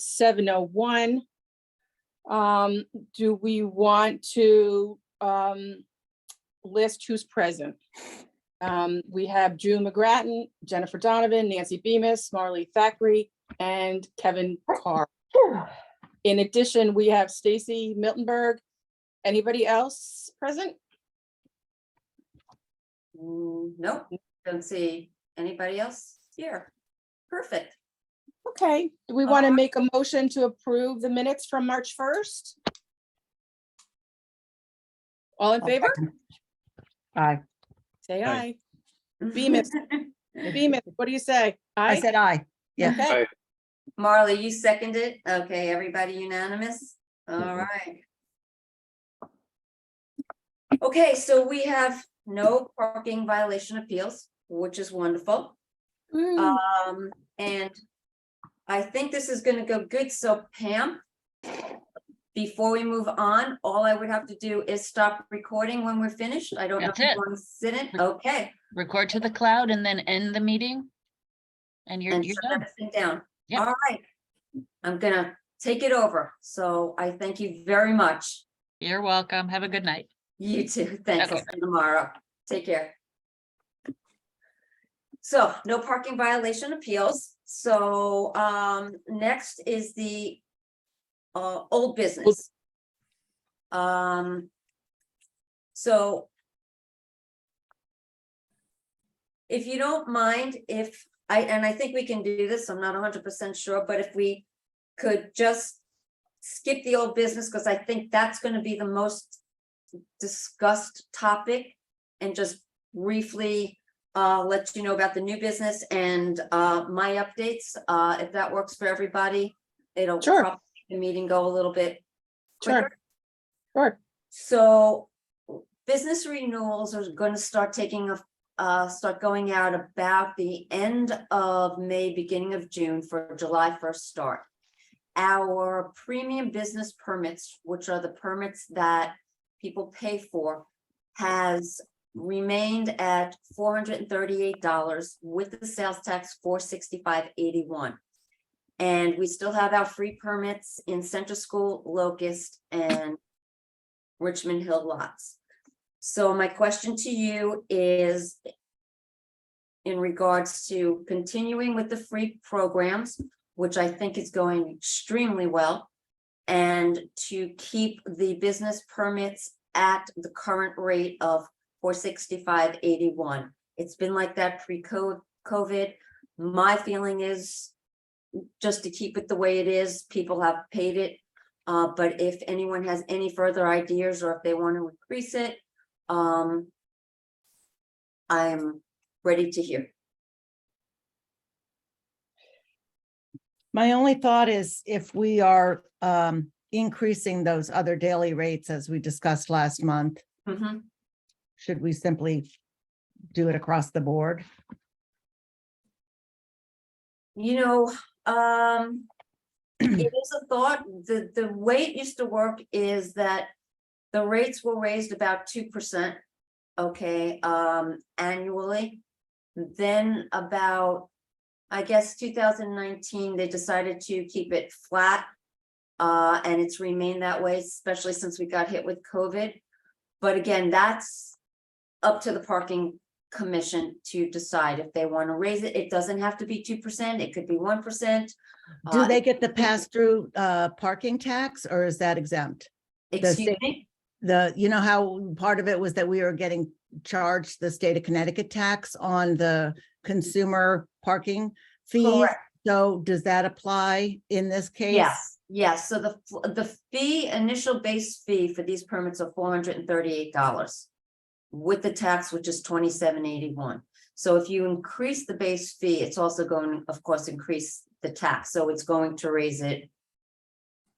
7:01. Do we want to list who's present? We have June McGrattan, Jennifer Donovan, Nancy Bemis, Marley Thackeray, and Kevin Carr. In addition, we have Stacy Miltenberg. Anybody else present? Nope, don't see anybody else here. Perfect. Okay, do we want to make a motion to approve the minutes from March 1st? All in favor? Aye. Say Aye. aye. Bemis, Bemis, what do you say? I Aye? said aye. Yeah. Okay, Marley, you seconded? Okay, everybody unanimous? All right. Okay, so we have no parking violation appeals, which is wonderful. Woo. And I think this is gonna go good. So Pam, before we move on, all I would have to do is stop recording when we're finished. I don't know if That's you it. want to sit in. Okay. Record to the cloud and then end the meeting. And you're And you're shut done. everything down. Yep. All right. I'm gonna take it over. So I thank you very much. You're welcome. Have a good night. You too. Thanks. I'll Okay. see you tomorrow. Take care. So no parking violation appeals. So next is the old business. So if you don't mind, I think we can do this, I'm not 100% sure, but if we could just skip the old business, because I think that's going to be the most discussed topic, and just briefly let you know about the new business and my updates, if that works for everybody. It'll Sure. probably make the meeting go a little bit Sure. quicker. Sure. So business renewals are going to start start going out about the end of May, beginning of June for July 1st start. Our premium business permits, which are the permits that people pay for, has remained at $438 with the sales tax $465.81. And we still have our free permits in Center School, Locust, and Richmond Hill lots. So my question to you is in regards to continuing with the free programs, which I think is going extremely well, and to keep the business permits at the current rate of $465.81. It's been like that pre-COVID. My feeling is just to keep it the way it is. People have paid it. But if anyone has any further ideas or if they want to increase it, I'm ready to hear. My only thought is if we are increasing those other daily rates as we discussed last month, Mhm. should we simply do it across the board? You know, it is a thought. The way it used to work is that the rates were raised about 2%, okay, annually. Then about, I guess, 2019, they decided to keep it flat. And it's remained that way, especially since we got hit with COVID. But again, that's up to the parking commission to decide if they want to raise it. It doesn't have to be 2%, it could be 1%. Do they get the pass-through parking tax, or is that exempt? Excuse state- me? You know how part of it was that we were getting charged the state of Connecticut tax on the consumer parking fees? Correct. So does that apply in this case? Yes. So the fee, initial base fee for these permits are $438 with the tax, which is $27.81. So if you increase the base fee, it's also going to, of course, increase the tax. So it's going to raise it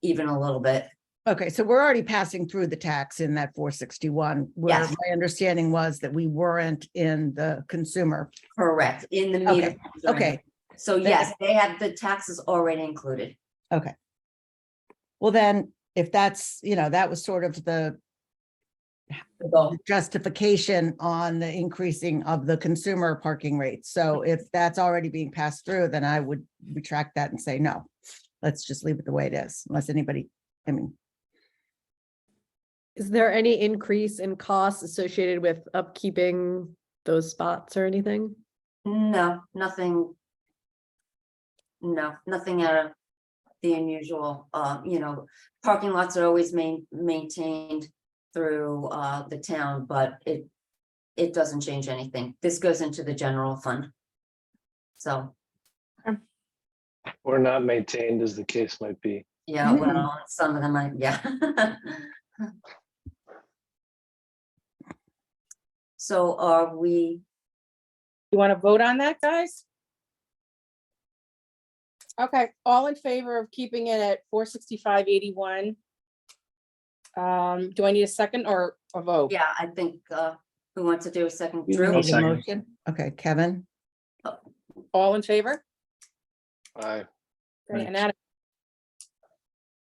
even a little bit. Okay, so we're already passing through the tax in that 461, where Yes. my understanding was that we weren't in the consumer. Correct, in the meter. Okay, So yes, they have the taxes already included. okay. Well, then, if that's, that was sort of the justification on the increasing of the consumer parking rates. So if that's already being passed through, then I would retract that and say no. let's just leave it the way it is, unless anybody, I mean, Is there any increase in costs associated with upkeeping those spots or anything? No, nothing. No, nothing out of the unusual. Parking lots are always maintained through the town, but it doesn't change anything. This goes into the general fund. So, Or not maintained, as the case might be. yeah, well, some of them, yeah. So are we, You want to vote on that, guys? Okay, all in favor of keeping it at 465.81? Do I need a second or a vote? yeah, I think, who wants to do a second? you Drew? need a second. motion. Okay, Kevin, All in favor? Aye. Okay, and Adam,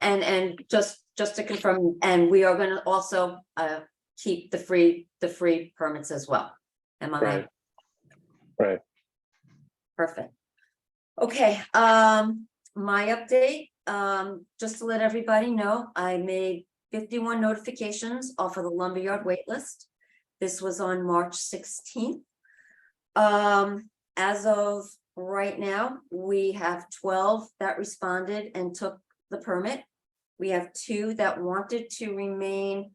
And just to confirm, and we are gonna also keep the free permits as well. Am I? Right. Right. Perfect. Okay, my update, just to let everybody know, I made 51 notifications off of the lumberyard wait list. This was on March 16th. As of right now, we have 12 that responded and took the permit. We have 2 that wanted to remain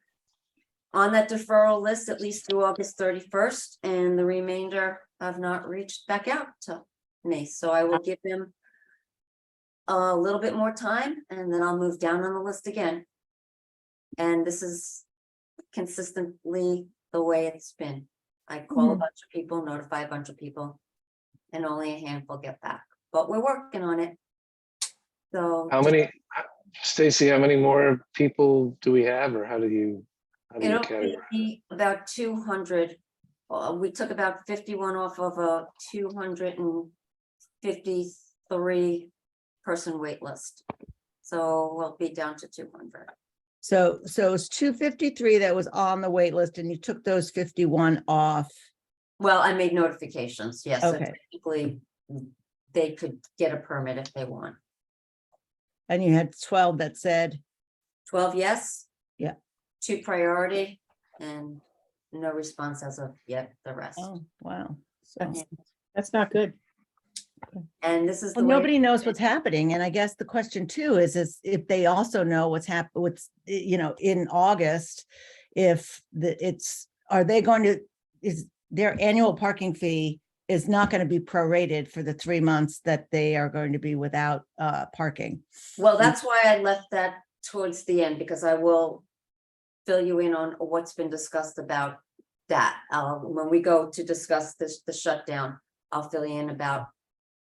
on that deferral list at least through August 31st, and the remainder have not reached back out to me. So I will give them a little bit more time, and then I'll move down on the list again. And this is consistently the way it's been. I call a bunch of people, notify a bunch of people, and only a handful get back, but we're working on it. So. How many, Stacy, how many more people do we have, or how do you It'll categorize? be about 200. We took about 51 off of a 253 person wait list. So we'll be down to 200. so it's 253 that was on the wait list, and you took those 51 off. Well, I made notifications, yes. So Okay. technically, they could get a permit if they want. And you had 12 that said, 12 yes. Yeah. 2 priority, and no response as of yet, the rest. oh, wow. So, That's- that's not good. And this is the well, way. nobody knows what's happening. And I guess the question too is if they also know what's in August, if are they going to, is their annual parking fee is not going to be prorated for the 3 months that they are going to be without parking. Well, that's why I left that towards the end, because I will fill you in on what's been discussed about that. When we go to discuss this, the shutdown, I'll fill you in about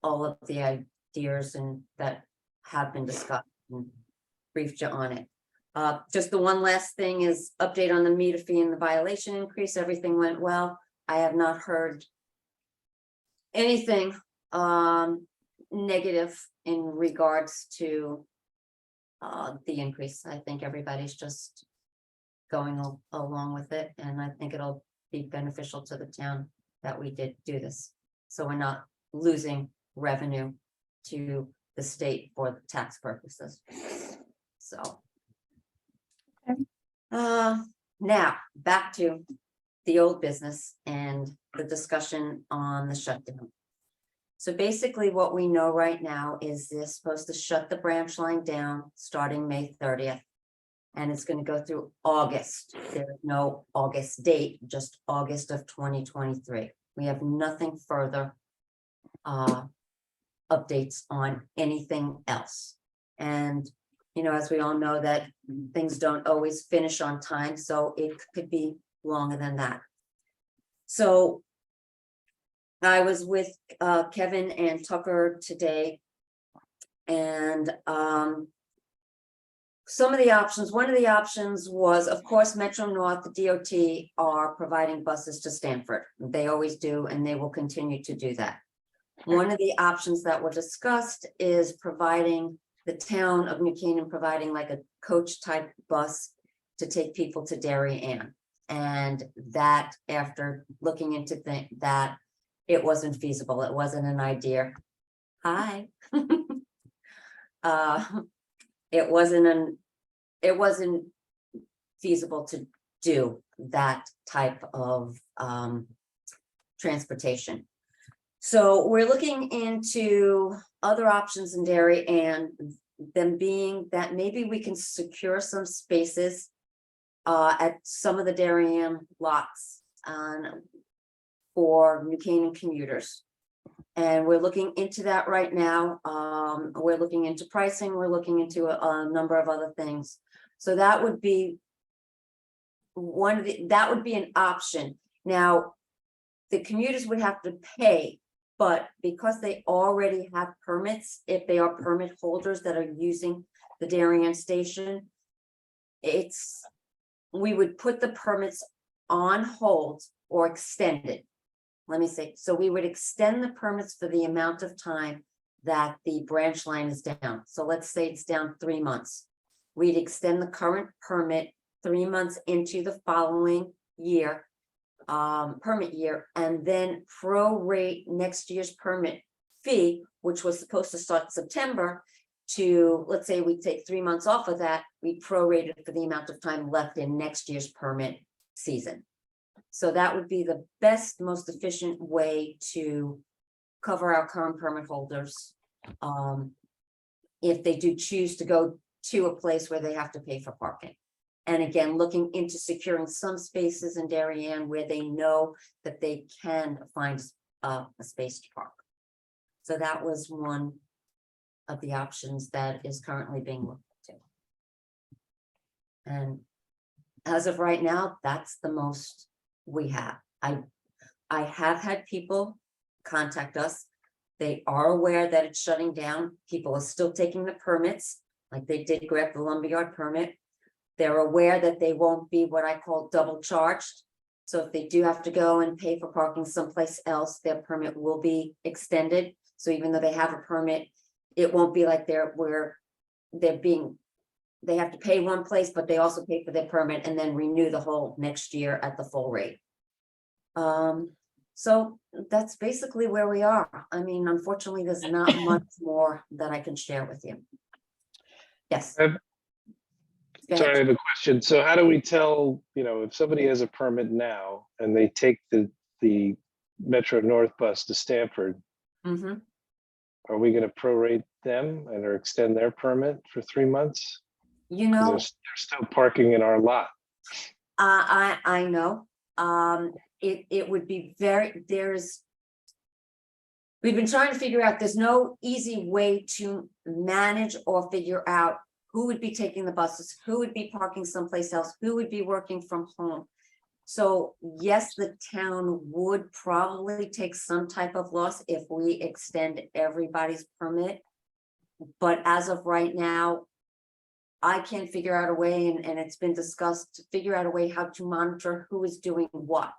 all of the ideas and that have been discussed and briefed you on it. Just the one last thing is update on the meter fee and the violation increase. Everything went well. I have not heard anything negative in regards to the increase. I think everybody's just going along with it, and I think it'll be beneficial to the town that we did do this. So we're not losing revenue to the state for tax purposes. So. Now, back to the old business and the discussion on the shutdown. So basically what we know right now is they're supposed to shut the branch line down starting May 30th. And it's going to go through August. There is no August date, just August of 2023. We have nothing further updates on anything else. And, as we all know, that things don't always finish on time, so it could be longer than that. So I was with Kevin and Tucker today, and some of the options, one of the options was, of course, Metro North, the DOT are providing buses to Stanford. They always do, and they will continue to do that. One of the options that were discussed is providing the town of New Canaan, providing like a coach type bus to take people to Darien. And that, after looking into that, it wasn't feasible. It wasn't an idea. Hi. it wasn't feasible to do that type of transportation. So we're looking into other options in Darien, and them being that maybe we can secure some spaces at some of the Darien lots for New Canaan commuters. And we're looking into that right now. We're looking into pricing, we're looking into a number of other things. So that would be that would be an option. Now, the commuters would have to pay, but because they already have permits, if they are permit holders that are using the Darien station, we would put the permits on hold or extend it. Let me say, so we would extend the permits for the amount of time that the branch line is down. So let's say it's down 3 months. We'd extend the current permit 3 months into the following year, permit year, and then prorate next year's permit fee, which was supposed to start September, to, let's say we take 3 months off of that, we prorate it for the amount of time left in next year's permit season. So that would be the best, most efficient way to cover our current permit holders. If they do choose to go to a place where they have to pay for parking. And again, looking into securing some spaces in Darien where they know that they can find a space to park. So that was one of the options that is currently being looked into. And as of right now, that's the most we have. I have had people contact us. They are aware that it's shutting down. People are still taking the permits, like they did grab the lumberyard permit. They're aware that they won't be what I call double charged. So if they do have to go and pay for parking someplace else, their permit will be extended. So even though they have a permit, it won't be like they have to pay one place, but they also pay for their permit and then renew the whole next year at the full rate. So that's basically where we are. I mean, unfortunately, there's not much more that I can share with you. Yes. I've- Go Sorry, I ahead. have a question. So how do we tell, if somebody has a permit now and they take the Metro North bus to Stanford, Mhm. are we going to prorate them and or extend their permit for 3 months? You 'Cause know, they're still parking in our lot. I know, it would be we've been trying to figure out, there's no easy way to manage or figure out who would be taking the buses, who would be parking someplace else, who would be working from home. So yes, the town would probably take some type of loss if we extend everybody's permit. But as of right now, I can't figure out a way, and it's been discussed, to figure out a way how to monitor who is doing what.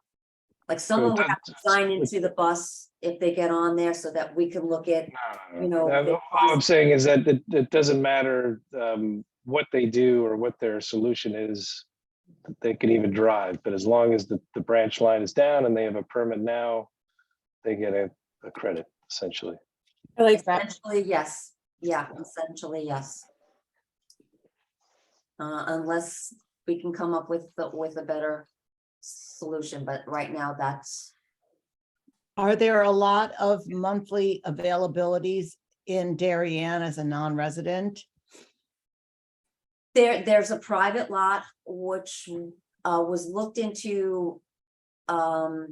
Like someone would have to sign into the bus if they get on there so that we can look at, the All I'm saying is that it doesn't matter what they do or what their solution is. They can even drive, but as long as the branch line is down and they have a permit now, they get a credit essentially. I like that. essentially, yes. Yeah, essentially, yes. Unless we can come up with a better solution, but right now that's, Are there a lot of monthly availabilities in Darien as a non-resident? there's a private lot which was looked into a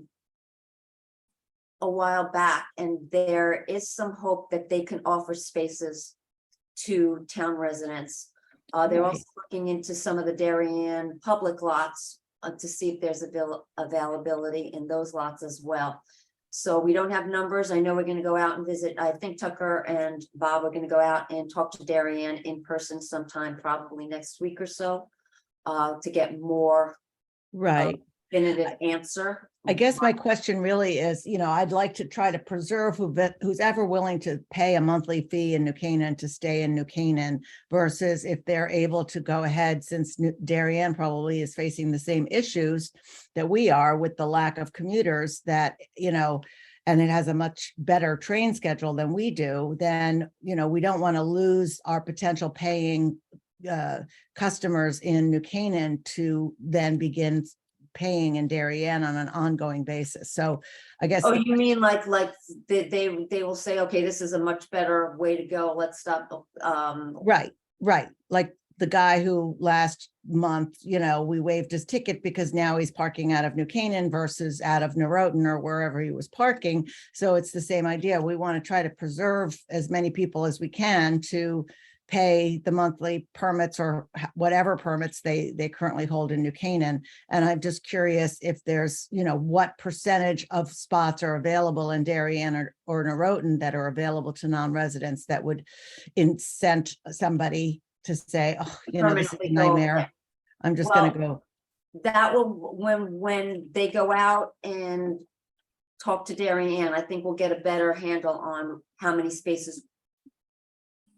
while back, and there is some hope that they can offer spaces to town residents. They're Right. also looking into some of the Darien public lots to see if there's availability in those lots as well. So we don't have numbers. I know we're gonna go out and visit. I think Tucker and Bob are gonna go out and talk to Darien in person sometime, probably next week or so, to get more Right. definitive answer. I guess my question really is, I'd like to try to preserve who's ever willing to pay a monthly fee in New Canaan to stay in New Canaan versus if they're able to go ahead, since Darien probably is facing the same issues that we are with the lack of commuters, that, and it has a much better train schedule than we do, then, we don't want to lose our potential paying customers in New Canaan to then begin paying in Darien on an ongoing basis. So I guess. Oh, you mean like they will say, okay, this is a much better way to go, let's stop. Right. Like the guy who last month, we waived his ticket because now he's parking out of New Canaan versus out of Norotan or wherever he was parking. So it's the same idea. We want to try to preserve as many people as we can to pay the monthly permits or whatever permits they currently hold in New Canaan. And I'm just curious if there's, what percentage of spots are available in Darien or Norotan that are available to non-residents that would incent somebody to say, oh, this is a Permanently go nightmare. away. I'm just Well, gonna go. That will, when they go out and talk to Darien, I think we'll get a better handle on how many spaces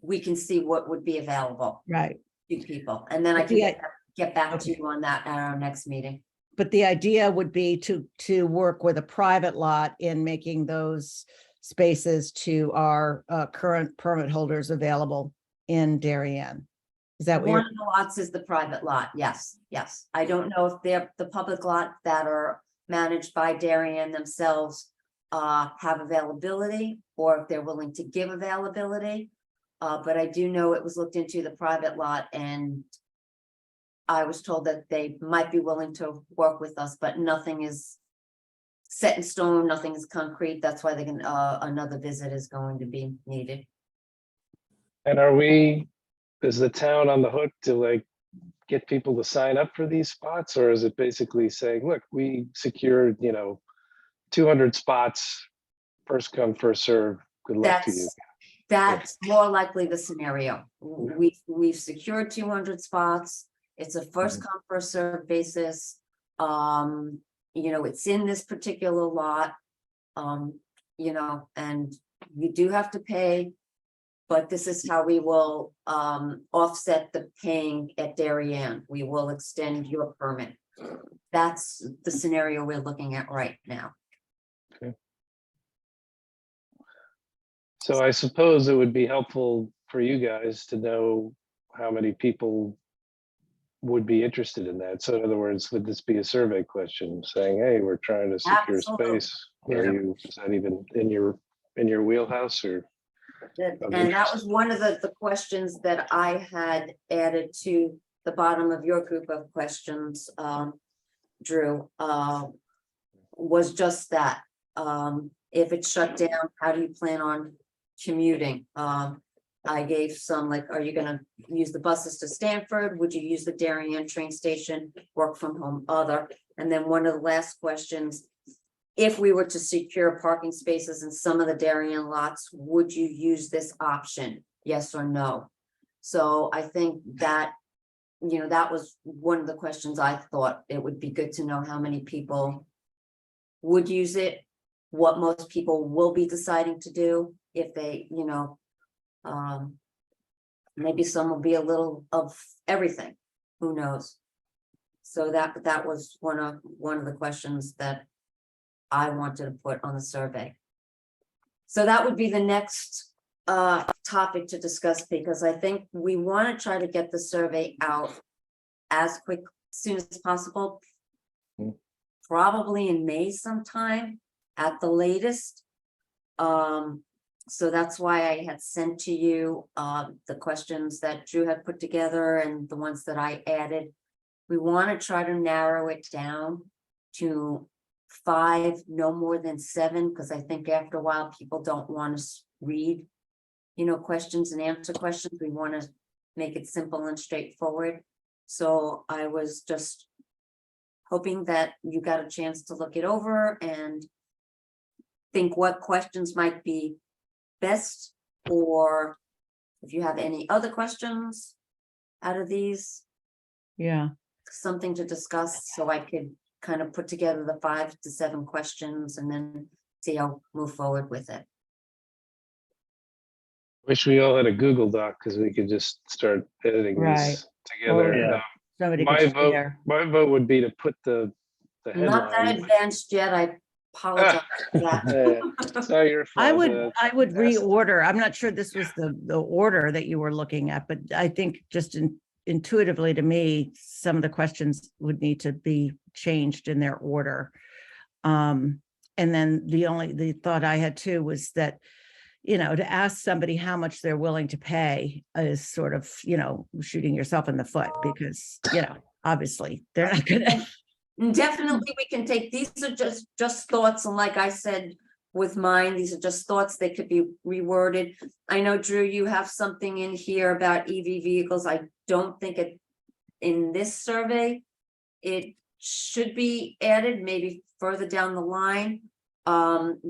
we can see what would be available Right. to people. And then I But can the- get back to Okay. you on that at our next meeting. But the idea would be to work with a private lot in making those spaces to our current permit holders available in Darien. Is that what One you're, of the lots is the private lot, yes. I don't know if they're the public lot that are managed by Darien themselves have availability, or if they're willing to give availability. But I do know it was looked into the private lot, and I was told that they might be willing to work with us, but nothing is set in stone, nothing is concrete. That's why they can, another visit is going to be needed. And is the town on the hook to get people to sign up for these spots? Or is it basically saying, look, we secured, 200 spots, first come, first serve, good luck to you. That's more likely the scenario. We've secured 200 spots. It's a first come, first served basis. It's in this particular lot. And you do have to pay, but this is how we will offset the paying at Darien. We will extend your permit. That's the scenario we're looking at right now. So I suppose it would be helpful for you guys to know how many people would be interested in that. So in other words, would this be a survey question saying, hey, we're trying to secure Absolutely. space? Is that even in your wheelhouse or? And that was one of the questions that I had added to the bottom of your group of questions, Drew, was just that. If it's shut down, how do you plan on commuting? I gave some, are you gonna use the buses to Stanford? Would you use the Darien train station, work from home, other? And then one of the last questions, if we were to secure parking spaces in some of the Darien lots, would you use this option? Yes or no? So I think that, that was one of the questions I thought it would be good to know how many people would use it, what most people will be deciding to do if they, maybe some will be a little of everything, who knows? So that was one of the questions that I wanted to put on the survey. So that would be the next topic to discuss, because I think we want to try to get the survey out as soon as possible. Probably in May sometime at the latest. So that's why I had sent to you the questions that Drew had put together and the ones that I added. We want to try to narrow it down to 5, no more than 7, because I think after a while people don't want to read, questions and answer questions. We want to make it simple and straightforward. So I was just hoping that you got a chance to look it over and think what questions might be best, or if you have any other questions out of these, yeah. something to discuss, so I could kind of put together the 5 to 7 questions and then see how move forward with it. Wish we all had a Google Doc because we could just start editing Right. this together. Or- Somebody My could vote, share. my vote would be to put the Not that headline. advanced yet. apologize for that. It's not your fault. I would that's- reorder. I'm not sure this was the order that you were looking at, but I think just intuitively to me, some of the questions would need to be changed in their order. And then the thought I had too was that, you know, to ask somebody how much they're willing to pay is sort of, you know, shooting yourself in the foot because, you know, obviously they're not gonna. And definitely, we can take, these are just thoughts, and like I said with mine, these are just thoughts, they could be reworded. I know, Drew, you have something in here about EV vehicles. I don't think it, in this survey, it should be added, maybe further down the line.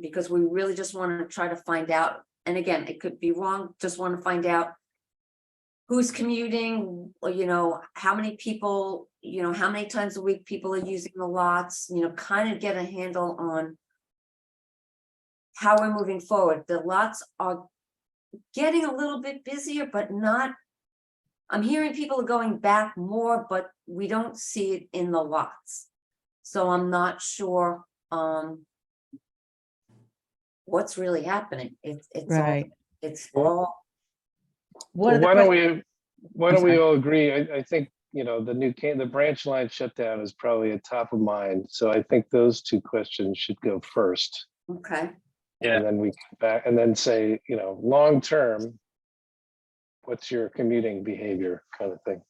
Because we really just want to try to find out, and again, it could be wrong, just want to find out who's commuting, or, you know, how many people, you know, how many times a week people are using the lots, you know, kind of get a handle on how we're moving forward. The lots are getting a little bit busier, but not, I'm hearing people are going back more, but we don't see it in the lots. So I'm not sure, what's really happening. It's all, Right. it's all, One of the Why don't que- why I'm don't we sorry. all agree? I think, you know, the branch line shutdown is probably a top of mind. So I think those two questions should go first. okay. Yeah. And then we come back and then say, you know, long term, what's your commuting behavior kind of thing?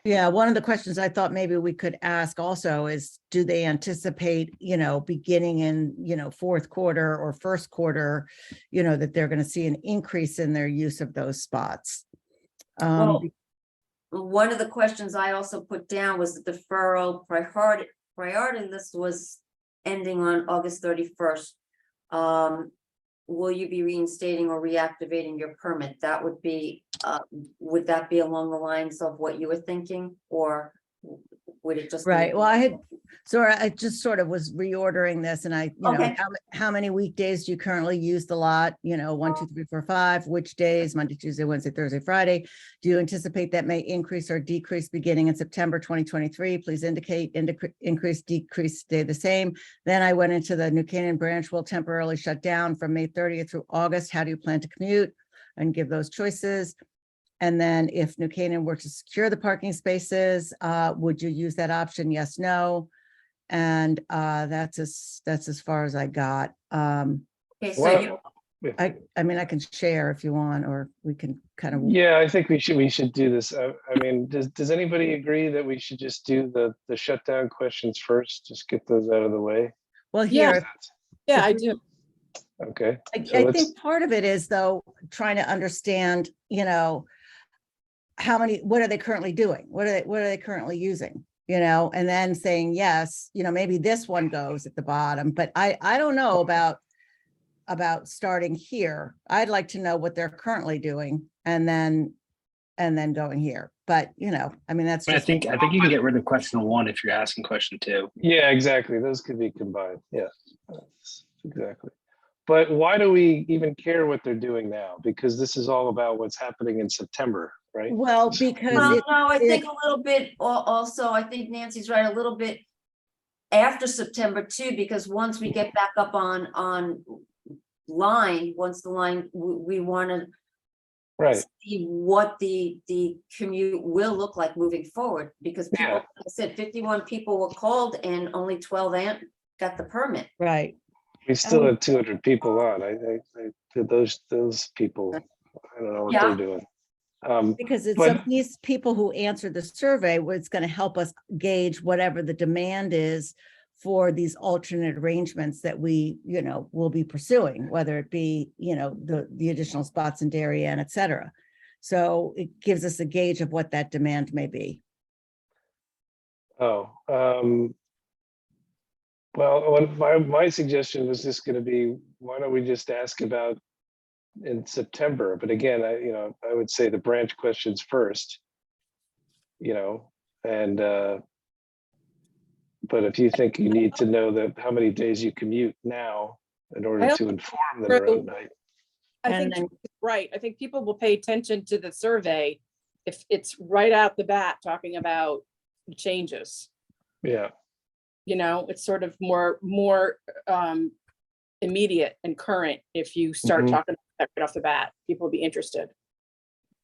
Yeah, one of the questions I thought maybe we could ask also is, do they anticipate, you know, beginning in, you know, fourth quarter or first quarter, you know, that they're going to see an increase in their use of those spots? Well, one of the questions I also put down was the deferral priority list was ending on August 31st. Will you be reinstating or reactivating your permit? That would be, would that be along the lines of what you were thinking, or would it just? be- Right, well, I just sort of was reordering this and I, you know, Okay. how many weekdays do you currently use the lot? You know, 1, 2, 3, 4, 5, which days, Monday, Tuesday, Wednesday, Thursday, Friday? Do you anticipate that may increase or decrease beginning in September 2023? Please indicate increase, decrease, stay the same. Then I went into the New Canaan branch will temporarily shut down from May 30th through August. How do you plan to commute? And give those choices. And then if New Canaan were to secure the parking spaces, would you use that option? Yes, no. And that's as far as I got. Okay, so Well, you, I mean, I can share if you want, or we can kind of, yeah, I think we should do this. I mean, does anybody agree that we should just do the shutdown questions first? Just get those out of the way? well, Yeah. here, Yeah, I do. Okay. So I let's, think part of it is though, trying to understand, you know, what are they currently doing? What are they currently using? You know, and then saying, yes, you know, maybe this one goes at the bottom, but I don't know about starting here. I'd like to know what they're currently doing and then going here. But, you know, I mean, that's I just, think you can get rid of question 1 if you're asking question 2. yeah, exactly. Those could be combined. Yeah, exactly. But why do we even care what they're doing now? Because this is all about what's happening in September, right? well, because well, it, no, I think a little bit, also, I think Nancy's right, a little bit after September too, because once we get back up on line, once the line, we want to Right. see what the commute will look like moving forward, because people, Yeah. like I said, 51 people were called and only 12 got the permit. right. We still have 200 people on. I those people, I don't know what Yeah. they're doing. Because it's But- of these people who answered the survey, where it's going to help us gauge whatever the demand is for these alternate arrangements that we, you know, will be pursuing, whether it be, you know, the additional spots in Darien, et cetera. So it gives us a gauge of what that demand may be. Oh, well, my suggestion was just going to be, why don't we just ask about in September? But again, I would say the branch questions first, you know, and but if you think you need to know that how many days you commute now in order I to inform the road night. I And think then- Drew is right. I think people will pay attention to the survey if it's right out the bat talking about changes. Yeah. it's sort of more immediate and current if you start Mhm. talking about that right off the bat. People will be interested,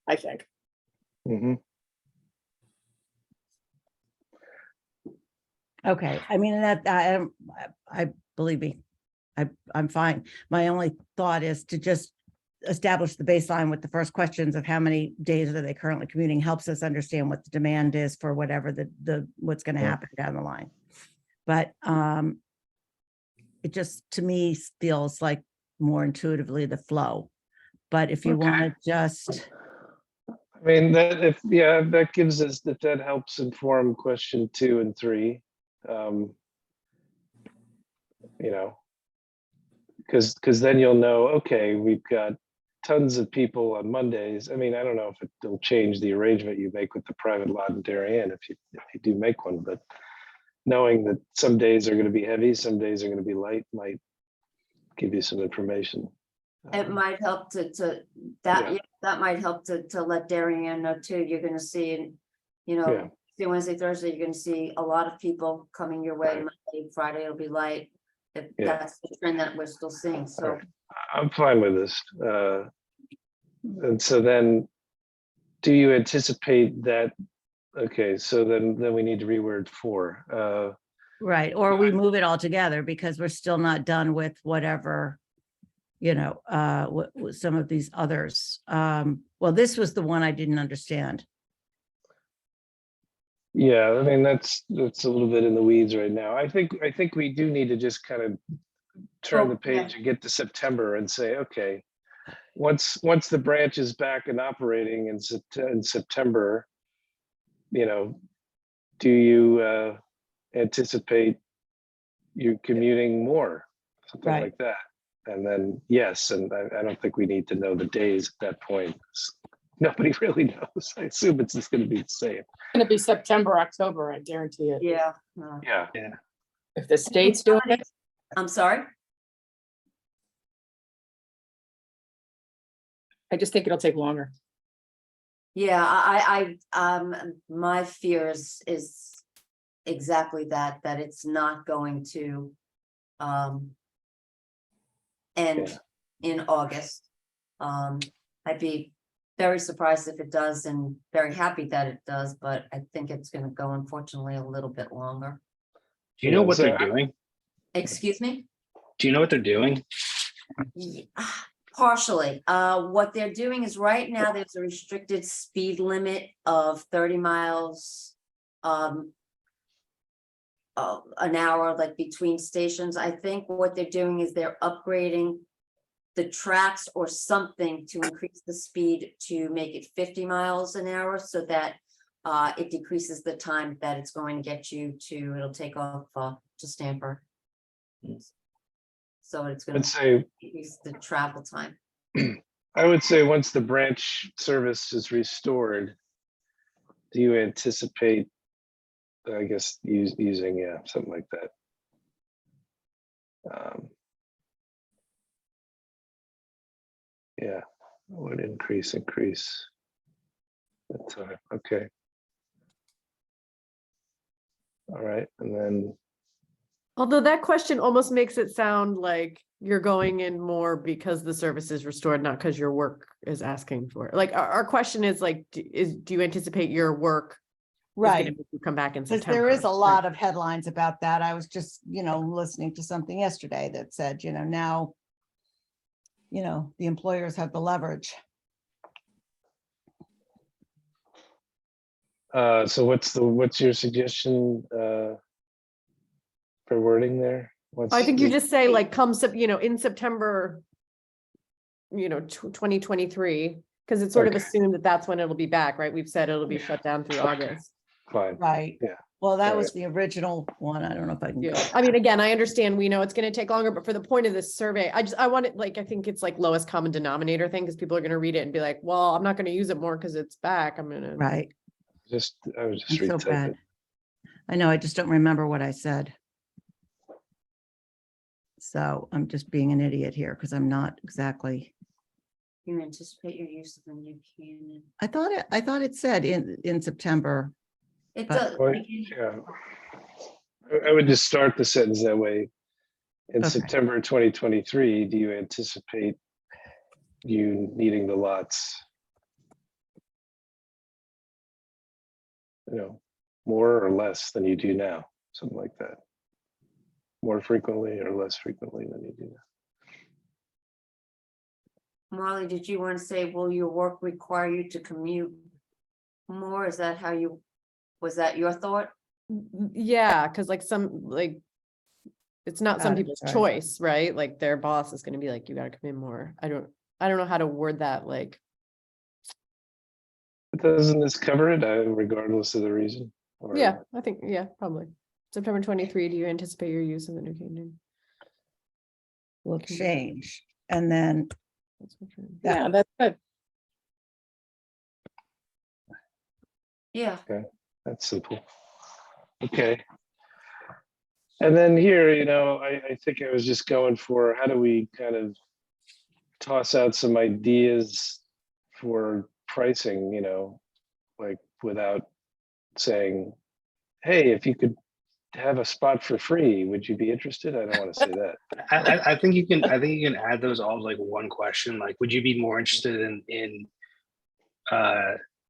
I think. Mhm. Okay, I mean, that, I believe me, I'm fine. My only thought is to just establish the baseline with the first questions of how many days are they currently commuting, helps us understand what the demand is for whatever what's gonna Yeah. happen down the line. But, it just, to me, feels like more intuitively the flow. But if you Okay. wanna just, I mean, that gives us, that helps inform question 2 and 3. Um, you know, because then you'll know, okay, we've got tons of people on Mondays. I mean, I don't know if it'll change the arrangement you make with the private lot in Darien if you do make one, but knowing that some days are going to be heavy, some days are going to be light might give you some information. It might help that might help to let Darien know too. You're gonna see, Yeah. see Wednesday, Thursday, you're gonna see a lot of people coming your way. Right. Monday, Friday, it'll be light. If Yeah. that's the trend that we're still seeing, so. Right. I'm fine with this. And so then, do you anticipate that? Okay, so then we need to reword 4. right, or we move it all together because we're still not done with whatever, what some of these others. Well, this was the one I didn't understand. Yeah, I mean, that's a little bit in the weeds right now. I think we do need to just kind of turn the Well, yeah. page and get to September and say, okay, once the branch is back and operating in September, do you anticipate you commuting more, something Right. like that? And then, yes, and I don't think we need to know the days at that point. Nobody really knows. I assume it's just going to be the same. It's gonna be September, October, I guarantee it. Yeah. Yeah. If the state's doing it, I'm sorry? I just think it'll take longer. Yeah, my fears is exactly that it's not going to end in August. I'd be very surprised if it does and very happy that it does, but I think it's gonna go unfortunately a little bit longer. Do you know Yeah, what so they're doing? Excuse me? Do you know what they're doing? Partially, what they're doing is right now, there's a restricted speed limit of 30 miles. An hour, like between stations. I think what they're doing is they're upgrading the tracks or something to increase the speed to make it 50 miles an hour so that it decreases the time that it's going to get you to, it'll take off to Stanford. So it's gonna I'd say, decrease the travel time. I would say once the branch service is restored, do you anticipate, I guess, using, something like that? Yeah, would increase the time. Okay. All right, and then, Although that question almost makes it sound like you're going in more because the service is restored, not because your work is asking for it. Like our question is like, do you anticipate your work is gonna make you come back in Because September? there is a lot of headlines about that. I was just, listening to something yesterday that said, now, the employers have the leverage. so what's your suggestion for wording there? I think you just say like in September, 2023, because it's sort of Okay. assumed that that's when it'll be back, right? We've said it'll be shut down through Okay. August. Fine. Right. Yeah. Well, that All was the original one. I don't know if I can. Yeah, I mean, again, I understand, we know it's gonna take longer, but for the point of this survey, I want it, like, I think it's like lowest common denominator thing, because people are gonna read it and be like, well, I'm not gonna use it more because it's back, I'm gonna. Right. I was just I'm so retyping. bad. I know, I just don't remember what I said. So I'm just being an idiot here because I'm not exactly. You anticipate your use of the new cannon. I thought it said in September. It But- does. Yeah. I would just start the sentence that way. In Okay. September 2023, do you anticipate you needing the lots? You know, more or less than you do now, something like that. More frequently or less frequently than you do now. Marley, did you want to say, will your work require you to commute more? Is that how you, was that your thought? Yeah, because like it's not some Got it, people's sorry. choice, right? Like their boss is gonna be like, you gotta come in more. I don't know how to word that, like, But doesn't this cover it, regardless of the reason? Or- yeah, I think, yeah, probably. September 23, do you anticipate your use of the New Canaan? Will change. And then, That's what you're- Yeah. Yeah, that's good. Yeah, That's simple. Okay. And then here, you know, I think I was just going for, how do we kind of toss out some ideas for pricing, you know, like without saying, hey, if you could have a spot for free, would you be interested? I don't want to say that. I think you can, add those all as like one question, like, would you be more interested in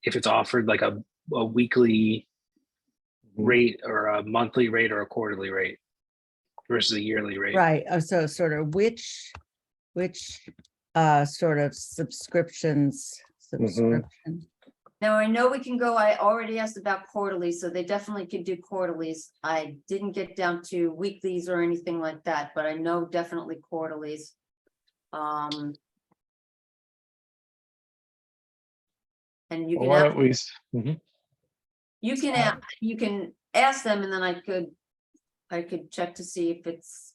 if it's offered like a weekly rate or a monthly rate or a quarterly rate versus a yearly rate? right, so sort of which sort of subscriptions, subscription. now I know we can go, I already asked about quarterly, so they definitely could do quarterlies. I didn't get down to weeklies or anything like that, but I know definitely quarterlies. And you Well, can, why ask- don't we? Mhm. you can ask them, and then I could check to see if it's,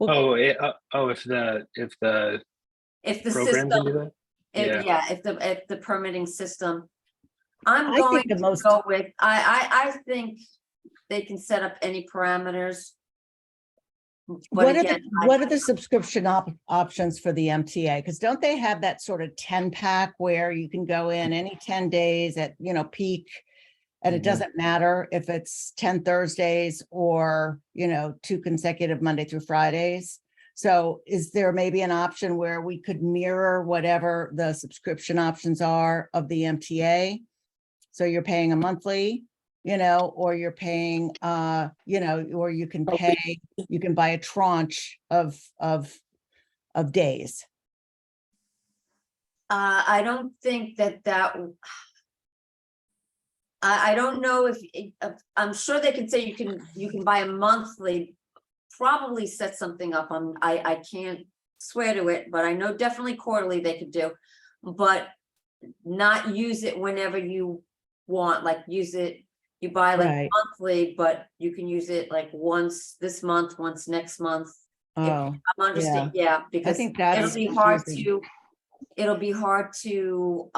Oh, if the if the program can do system, that? Yeah. if the permitting system. I'm I going think the to most- go with, I think they can set up any parameters. But What are again, what are the subscription options for the MTA? Because don't they have that sort of 10 pack where you can go in any 10 days at, you know, peak? And it Mhm. doesn't matter if it's 10 Thursdays or, you know, 2 consecutive Monday through Fridays. So is there maybe an option where we could mirror whatever the subscription options are of the MTA? So you're paying a monthly, you know, or you're paying, you know, or you can pay, you can buy a tranche of days. I don't think that. I don't know if, I'm sure they can say you can buy a monthly, probably set something up. I can't swear to it, but I know definitely quarterly they could do. But not use it whenever you want, like use it, you buy like Right. monthly, but you can use it like once this month, once next month. Oh, I'm understand, yeah, because think that's it'll confusing. be hard to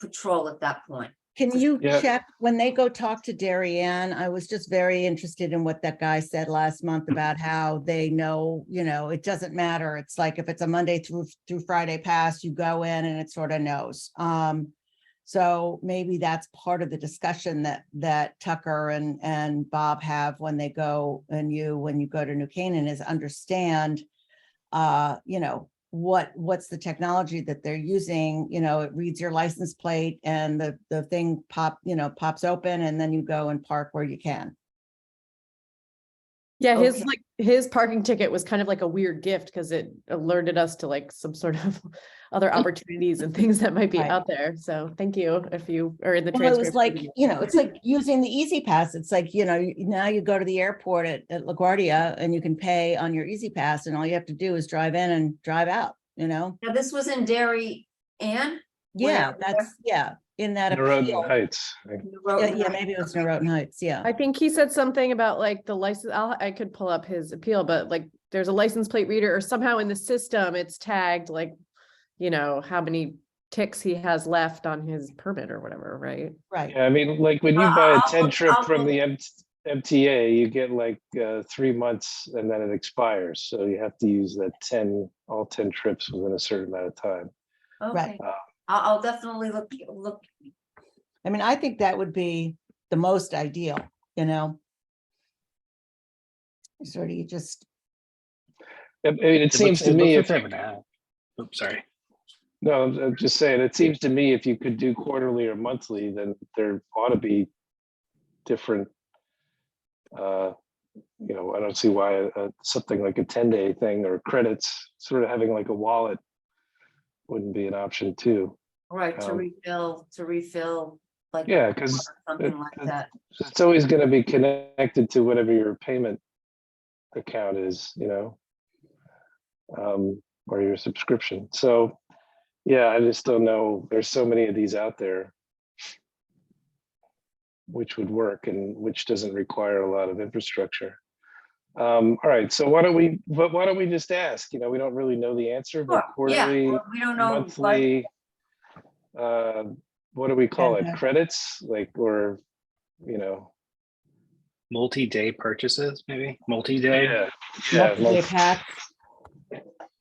patrol at that point. can you Yeah. check when they go talk to Darien? I was just very interested in what that guy said last month about how they know, you know, it doesn't matter. It's like if it's a Monday through Friday pass, you go in and it sort of knows. So maybe that's part of the discussion that Tucker and Bob have when they go and when you go to New Canaan is understand, you know, what's the technology that they're using, you know, it reads your license plate and the thing pops open and then you go and park where you can. Yeah, his Okay. like his parking ticket was kind of like a weird gift because it alerted us to like some sort of other opportunities and things that might be Right. out there. So thank you if you are in the Well, it was transcript. like, you know, it's like using the Easy Pass. It's like, you know, now you go to the airport at LaGuardia and you can pay on your Easy Pass and all you have to do is drive in and drive out, you know? Now, this was in Derry and Yeah, Where- that's, yeah, in that Norotan appeal. Heights. right? Yeah, maybe it was Norotan Heights, yeah. I think he said something about like the license, I could pull up his appeal, but like there's a license plate reader or somehow in the system, it's tagged like, you know, how many ticks he has left on his permit or whatever, right? Right, Yeah, I mean, like when you buy a I'll 10 look- trip I'll from look. the MTA, you get like 3 months and then it expires. So you have to use that all 10 trips within a certain amount of time. Okay, Uh, I'll definitely look. I mean, I think that would be the most ideal, you know? Sort of, you just, I mean, it seems to looks me like if they you have an app. Oops, sorry. No, I'm just saying, it seems to me if you could do quarterly or monthly, then there ought to be different, I don't see why something like a 10-day thing or credits, sort of having like a wallet wouldn't be an option too. Right, to Um, refill, like. Yeah, because Something like that. it's always going to be connected to whatever your payment account is, or your subscription. So, yeah, I just don't know. There's so many of these out there, which would work and which doesn't require a lot of infrastructure. All right, so why don't we just ask? We don't really know the answer, but Sure, yeah, quarterly, well, we don't know, but monthly, what do we call it? Yeah. Credits, like, or, you know, Multi-day purchases, maybe multi-day. yeah, multi-day pack.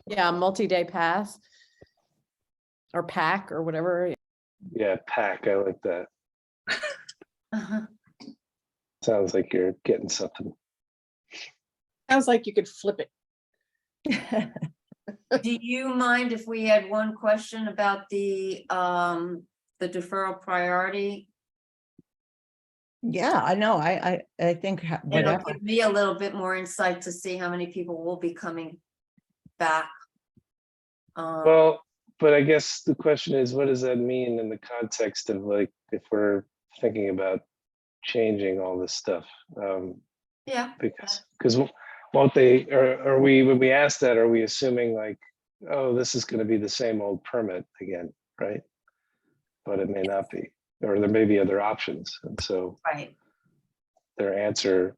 Yeah, multi-day pass. Or pack or whatever. yeah, pack. I like that. uh-huh. Sounds like you're getting something. Sounds like you could flip it. Do you mind if we had one question about the deferral priority? Yeah, I know. I think It'll whatever. give me a little bit more insight to see how many people will be coming back. Well, but I guess the question is, what does that mean in the context of, like, if we're thinking about changing all this stuff? Yeah, Because won't they, or are we, when we ask that, are we assuming like, oh, this is going to be the same old permit again, right? But it may not be, or there may be other options. And so right. their answer,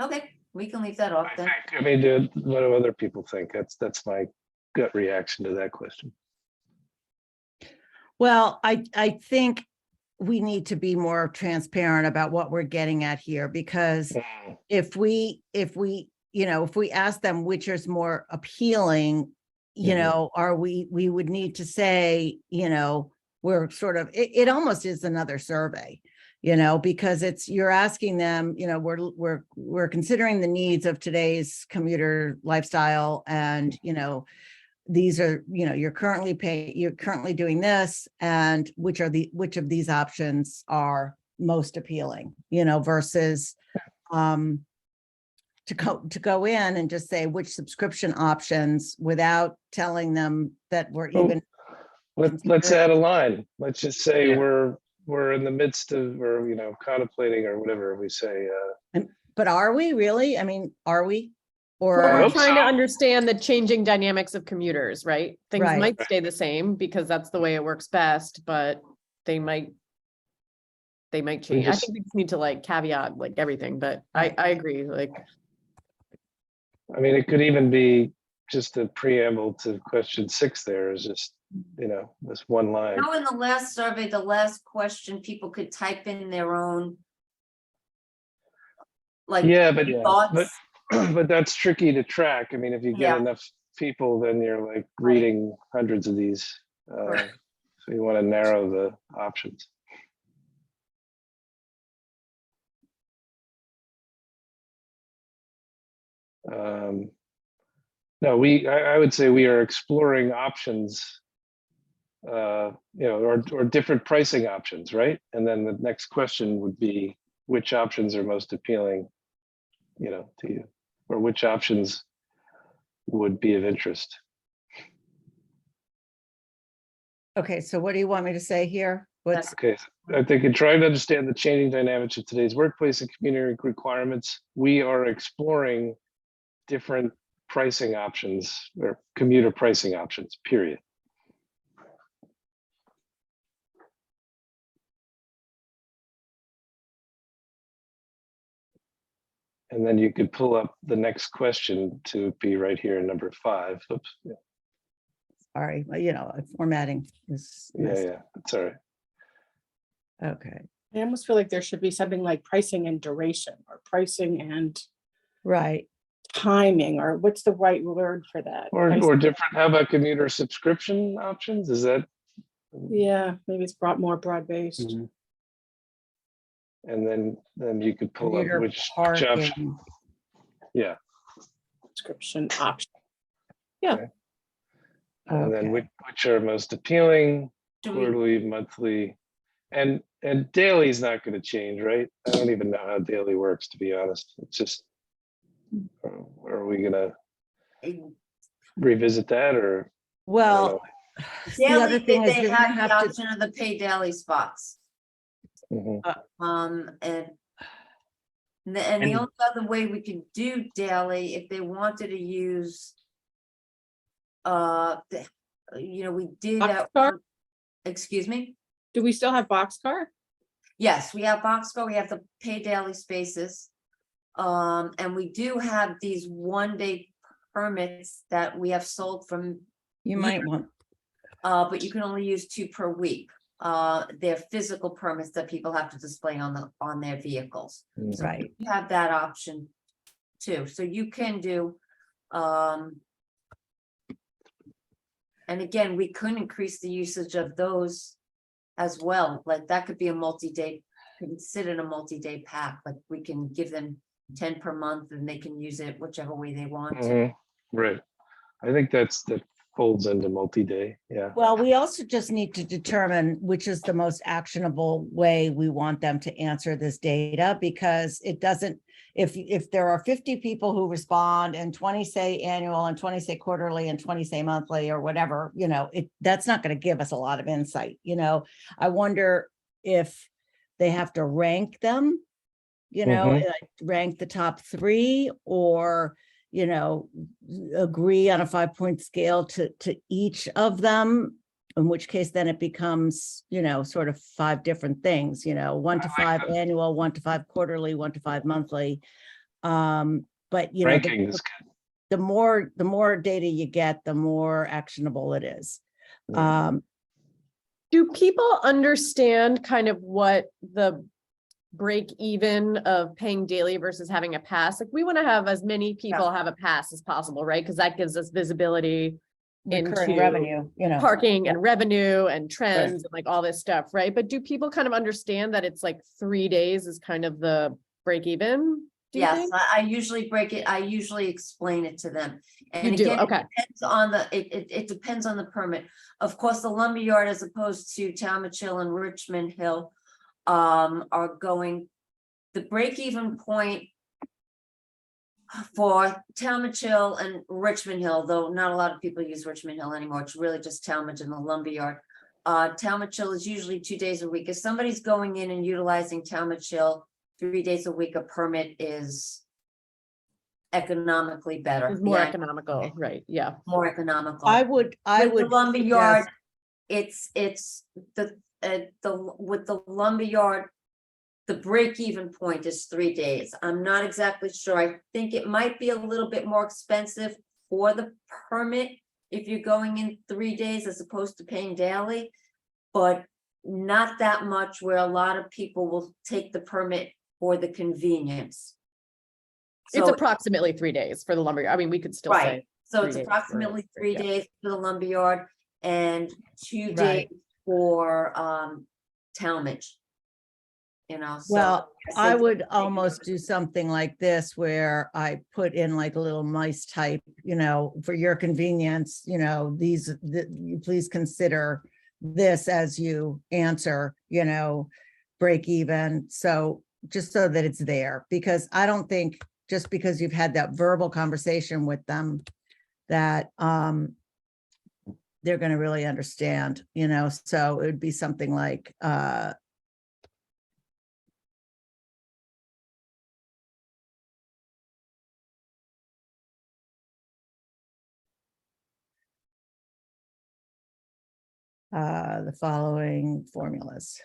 Okay, we can leave that off I then. think, what do other people think? That's my gut reaction to that question. Well, I think we need to be more transparent about what we're getting at here, because if we ask them which is more appealing, we would need to say, we're sort of, it almost is another survey, because you're asking them, we're considering the needs of today's commuter lifestyle, and, these are, you're currently doing this, and which of these options are most appealing, versus to go in and just say which subscription options without telling them that we're Well, even. Let's add a line. Let's just say Yeah. we're in the midst of, or, contemplating, or whatever we say. But are we really? I mean, are we? Well, Or we're hope trying to so. understand the changing dynamics of commuters, right? Things Right. might stay the same because that's the way it works best, but they might change. I just- think we just need to like caveat like everything, but Right. I agree, like, I mean, it could even be just a preamble to question 6 there is just, this one line. Now, in the last survey, the last question, people could type in their own. Like Yeah, but thoughts. but that's tricky to track. I mean, if you get Yeah. enough people, then you're like reading hundreds of these. Right. So you want to narrow the options. No, I would say we are exploring options, or different pricing options, right? And then the next question would be, which options are most appealing, to you, or which options would be of interest. okay, so what do you want me to say here? What's, Okay, I think in trying to understand the changing dynamics of today's workplace and community requirements, we are exploring different pricing options, or commuter pricing options, period. And then you could pull up the next question to be right here in number 5. Oops. Yeah, sorry, formatting is. yeah, that's all right. Okay, I almost feel like there should be something like pricing and duration, or pricing and right. timing, or what's the right word for that? Or different, how about commuter subscription options? Is that? Yeah, maybe it's more broad-based. Mhm. And then you could pull up Commuter which option. parking. Yeah. Subscription option. And then Okay. which are most appealing, Do we- quarterly, monthly, and daily is not going to change, right? I don't even know how daily works, to be honest. It's just, are we going to revisit that or? I don't Well, know. the other Daily, thing is they you're gonna have the have to, option of the pay daily spots. Mhm. And the And- only other way we could do daily, if they wanted to use. We did. Boxcar? Excuse me? Do we still have Boxcar? Yes, we have Boxcar, we have the pay daily spaces. And we do have these 1-day permits that we have sold from, you might want, but you can only use 2 per week. They're physical permits that people have to display on their vehicles. right. You have that option too, so you can do, and again, we could increase the usage of those as well, like that could be a multi-day, considered a multi-day pack, like we can give them 10 per month and they can use it whichever way they want. Mhm. Right. I think that folds into multi-day. Yeah. Well, we also just need to determine which is the most actionable way we want them to answer this data, because it doesn't, if there are 50 people who respond and 20 say annual and 20 say quarterly and 20 say monthly or whatever, that's not going to give us a lot of insight. I wonder if they have to rank them, Mhm. like rank the top 3, or agree on a 5-point scale to each of them, in which case then it becomes, sort of 5 different things, 1 to 5 annual, 1 to 5 quarterly, 1 to 5 monthly. But Ranking is good. the more data you get, the more actionable it is. Yeah. Do people understand kind of what the break even of paying daily versus having a pass? Like, we want to have as many people have a pass as possible, right? Because that gives us visibility Recurring into revenue, parking and revenue and trends and like all this stuff, right? But do people kind of understand that it's like 3 days is kind of the break even? Do you Yes, think? I usually break it, I usually explain it to them. And You do, again, okay. it depends on it depends on the permit. Of course, the lumberyard, as opposed to Talmadge Hill and Richmond Hill, are going, the break-even point for Talmadge Hill and Richmond Hill, though not a lot of people use Richmond Hill anymore, it's really just Talmadge and the lumberyard. Talmadge Hill is usually 2 days a week. If somebody's going in and utilizing Talmadge Hill 3 days a week, a permit is economically better. It's more Yeah, economical, right? Yeah. more economical. I would With the lumberyard, suggest- it's with the lumberyard, the break-even point is 3 days. I'm not exactly sure. I think it might be a little bit more expensive for the permit if you're going in 3 days as opposed to paying daily, but not that much, where a lot of people will take the permit for the convenience. It's So, approximately 3 days for the lumber. I mean, we could still right, say, so 3 it's days for- approximately 3 yeah. days for the lumberyard and 2 Right. days for Talmadge. So Well, I said- would almost do something like this, where I put in like a little mice type, for your convenience, you please consider this as you answer, break even. So just so that it's there, because I don't think just because you've had that verbal conversation with them that they're going to really understand, so it would be something like the following formulas.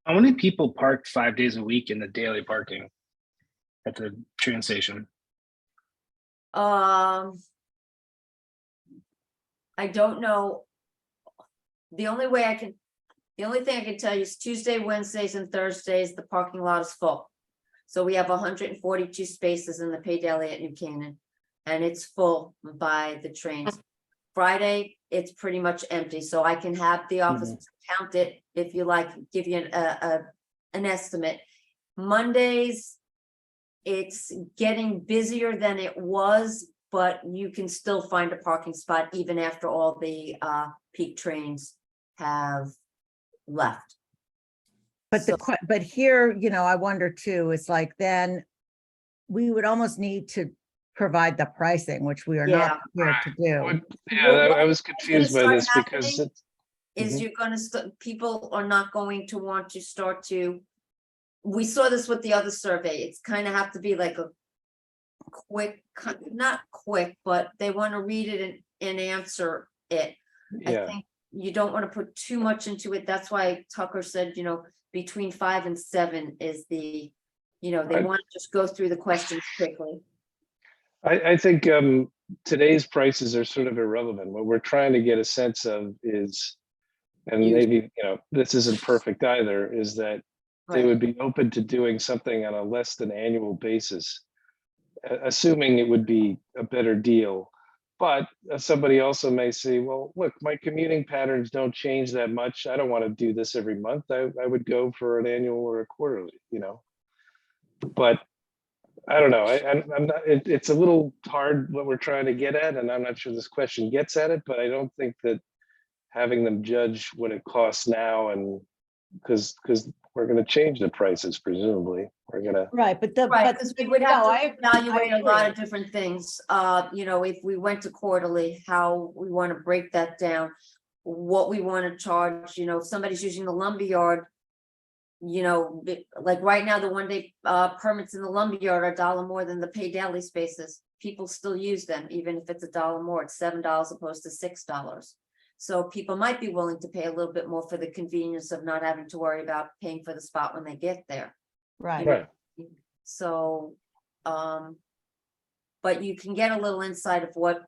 How many people park 5 days a week in the daily parking at the train station? I don't know. The only thing I can tell you is Tuesday, Wednesdays, and Thursdays, the parking lot is full. So we have 142 spaces in the Pay Daily at New Canaan, and it's full by the trains. Friday, it's pretty much empty, so I can have the office count it if you like, give you an estimate. Mondays, it's getting busier than it was, but you can still find a parking spot even after all the peak trains have left. But So- but here, I wonder too, it's like, then we would almost need to provide the pricing, which we are not prepared to do. Yeah, What- I was what's gonna confused by start this because happening it's, Is Mhm. you're gonna people are not going to want to start to. We saw this with the other survey. It's kind of have to be like a quick, not quick, but they want to read it and answer it. I yeah, think you don't want to put too much into it. That's why Tucker said, between 5 and 7 is the, they I- want to just go through the questions quickly. I think today's prices are sort of irrelevant. What we're trying to get a sense of is, and Use- maybe, this isn't perfect either, is that they Right. would be open to doing something on a less than annual basis, assuming it would be a better deal. But somebody also may say, well, look, my commuting patterns don't change that much. I don't want to do this every month. I would go for an annual or a quarterly, But I don't know. I'm not, it's a little hard what we're trying to get at, and I'm not sure this question gets at it, but I don't think that having them judge what it costs now, and because we're going to change the prices, presumably. We're going to, Right, but Right, because we would have no, to evaluate a lot agree. of different things. If we went to quarterly, how we want to break that down. What we want to charge, if somebody's using the lumberyard. Like right now, the 1-day permits in the lumberyard are $1 more than the pay daily spaces. People still use them, even if it's $1 more, it's $7 opposed to $6. So people might be willing to pay a little bit more for the convenience of not having to worry about paying for the spot when they get there. Right. right. So, but you can get a little insight of what,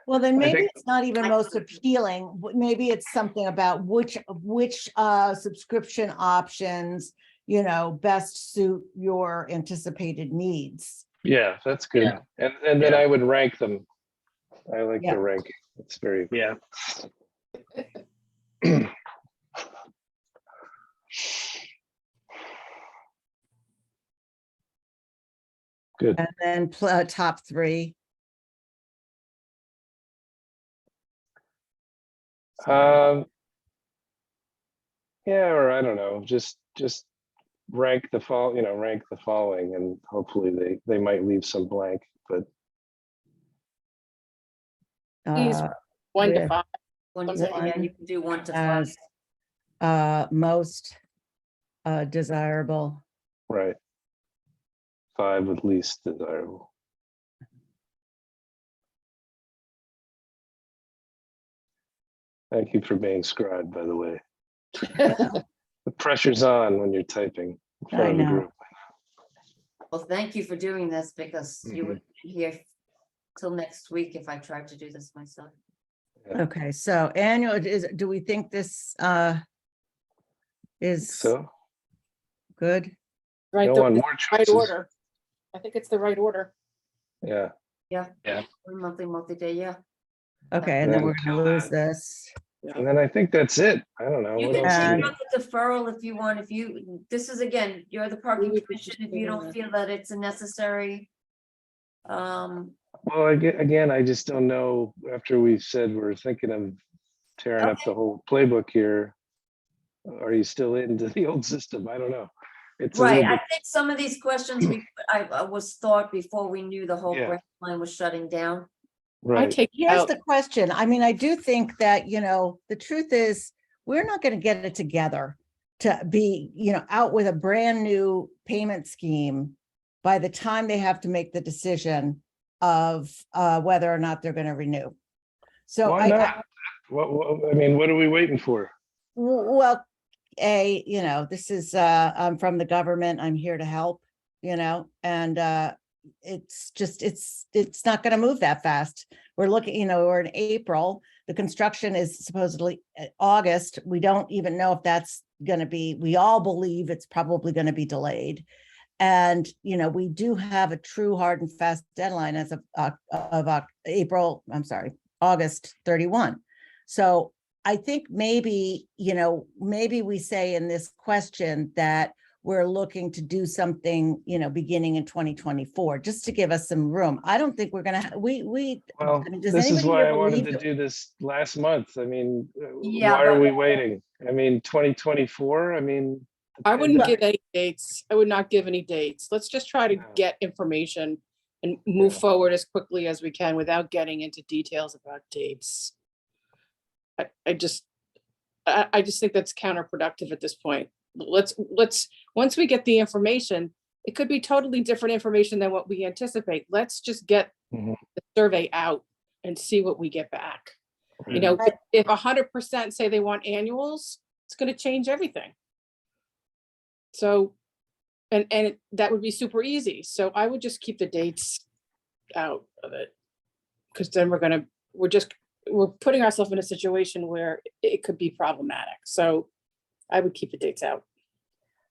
Well, then I maybe think- it's not even I- most appealing. Maybe it's something about which subscription options, best suit your anticipated needs. Yeah, that's good. Yeah. And then Yeah. I would rank them. I like Yeah. the ranking. It's very, Yeah. good. And then top 3. Yeah, or I don't know, just rank the following, and hopefully they might leave some blank, but Please. uh, 1 to Yeah. 5. yeah, you can do 1 to 5. as most desirable. right. 5 with least desirable. Thank you for being scribed, by the way. The pressure's on when you're typing in front I of the know. group. Well, thank you for doing this because you Mhm. would be here till next week if I tried to do this myself. Okay, so do we think this is So, good? Right, don't the want more right choices. order. I think it's the right order. Yeah, Monthly, multi-day, yeah. Okay, and then then we're gonna lose this. and then I think that's it. I don't know. You What can else do take And- we- out the deferral if you want, this is again, you're the parking would commission, if consider you don't that. feel that it's a necessary. Well, again, I just don't know, after we said we're thinking of tearing up the whole playbook here, are you still into the old system? I don't know. It's a Right, little I bit, think some of these questions I was thought before we knew the whole Yeah. branch line was shutting down. I right, take Here's out, the question. I mean, I do think that, the truth is, we're not gonna get it together to be, out with a brand new payment scheme by the time they have to make the decision of whether or not they're gonna renew. So why not? I mean, what are we waiting for? Well, this is, I'm from the government, I'm here to help, and it's just, it's not gonna move that fast. We're looking, we're in April, the construction is supposedly August. We don't even know if that's gonna be, we all believe it's probably gonna be delayed. And, we do have a true hard and fast deadline as of August 31. So I think maybe we say in this question that we're looking to do something, beginning in 2024, just to give us some room. I don't think we're gonna, Well, I mean, does this is anybody why here I wanted believe to that- do this last month. I mean, Yeah, why are but- we waiting? I mean, 2024, I mean. the I wouldn't pandemic- give any dates. I would not give any dates. Let's just try to No. get information and move Yeah. forward as quickly as we can without getting into details about dates. I just think that's counterproductive at this point. Once we get the information, it could be totally different information than what we anticipate. Let's just get Mhm. the survey out and see what we get back. You know, Right. if 100% say they want annuals, it's gonna change everything. So, and that would be super easy. So I would just keep the dates out of it. Because then we're putting ourselves in a situation where it could be problematic. So I would keep the dates out.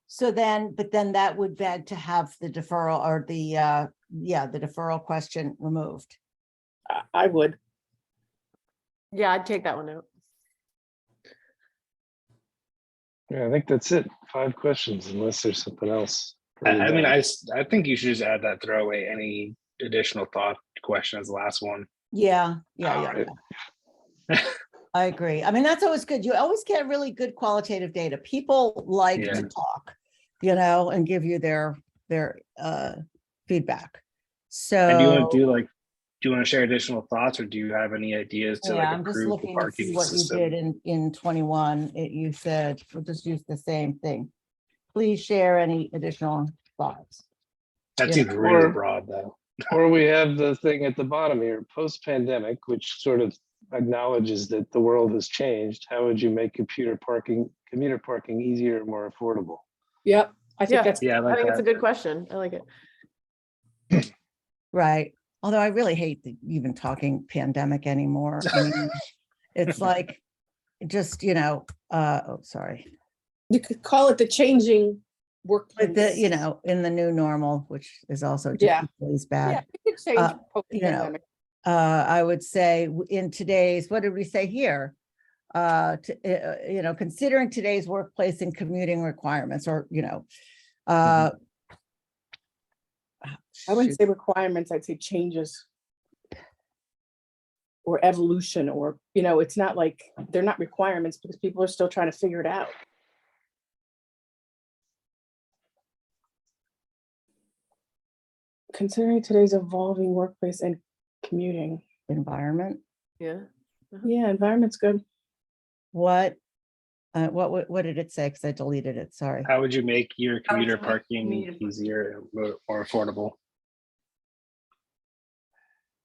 So then, but then that would beg to have the deferral or the deferral question removed. I would. Yeah, I'd take that one out. Yeah, I think that's it. 5 questions, unless there's something else. I mean, further I think you should just add that throwaway, any additional thought question as the last one. Yeah. Alright. I agree. I mean, that's always good. You always get really good qualitative data. People like Yeah. to talk, and give you their feedback. And do you want So, to do you want to share additional thoughts, or do you have any ideas to yeah, like I'm just improve the looking to see parking what you system? did in 21. You said, we'll just use the same thing. Please share any additional thoughts. That Yeah. seems really Or- broad, though. Or we have the thing at the bottom here, post-pandemic, which sort of acknowledges that the world has changed. How would you make commuter parking easier and more affordable? Yep. I think Yeah. that's, Yeah, I I like think it's a that. good question. I like it. Right. Although I really hate even talking pandemic anymore. I mean, it's like, just, sorry. you could call it the changing But workplace. in the new normal, which is also Yeah. just equally as Yeah, bad. we could change know, post-pandemic. I would say in today's, what did we say here? Considering today's workplace and commuting requirements, or, I shoot. wouldn't say requirements, I'd say changes. Or evolution, or, it's not like, they're not requirements because people are still trying to figure it out. Considering today's evolving workplace and commuting. Environment, Yeah. Yeah, environment's good. what did it say? Because I deleted it, sorry. How would you make your How would commuter you make parking commuter- easier and more affordable?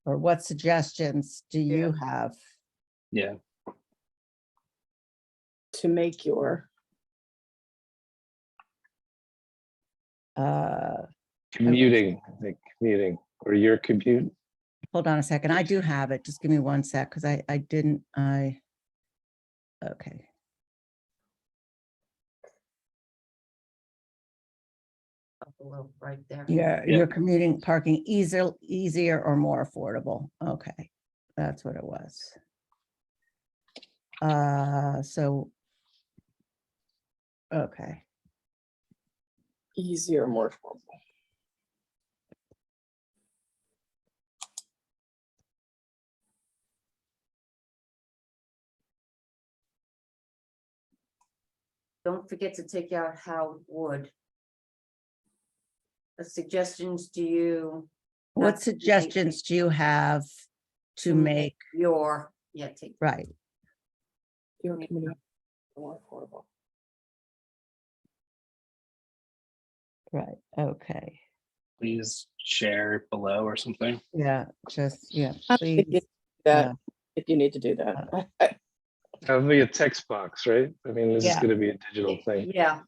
Or what suggestions do you have? Yeah, To make your, Commuting, I think, commuting, or your commute. Hold on a second, I do have it, just give me one sec, because okay. Up a little right there. Yeah, Yeah. your commuting parking easier or more affordable. Okay, that's what it was. So. Okay, easier, more affordable. Don't forget to take out how would. The suggestions do you? what not to make suggestions do you have to to make, Your, take. right, Your community more affordable. right, okay, please share below or something. yeah, yeah, I think please. That, if you need to do that. That'll be a text box, right? I mean, this is Yeah. gonna be a digital thing. Yeah,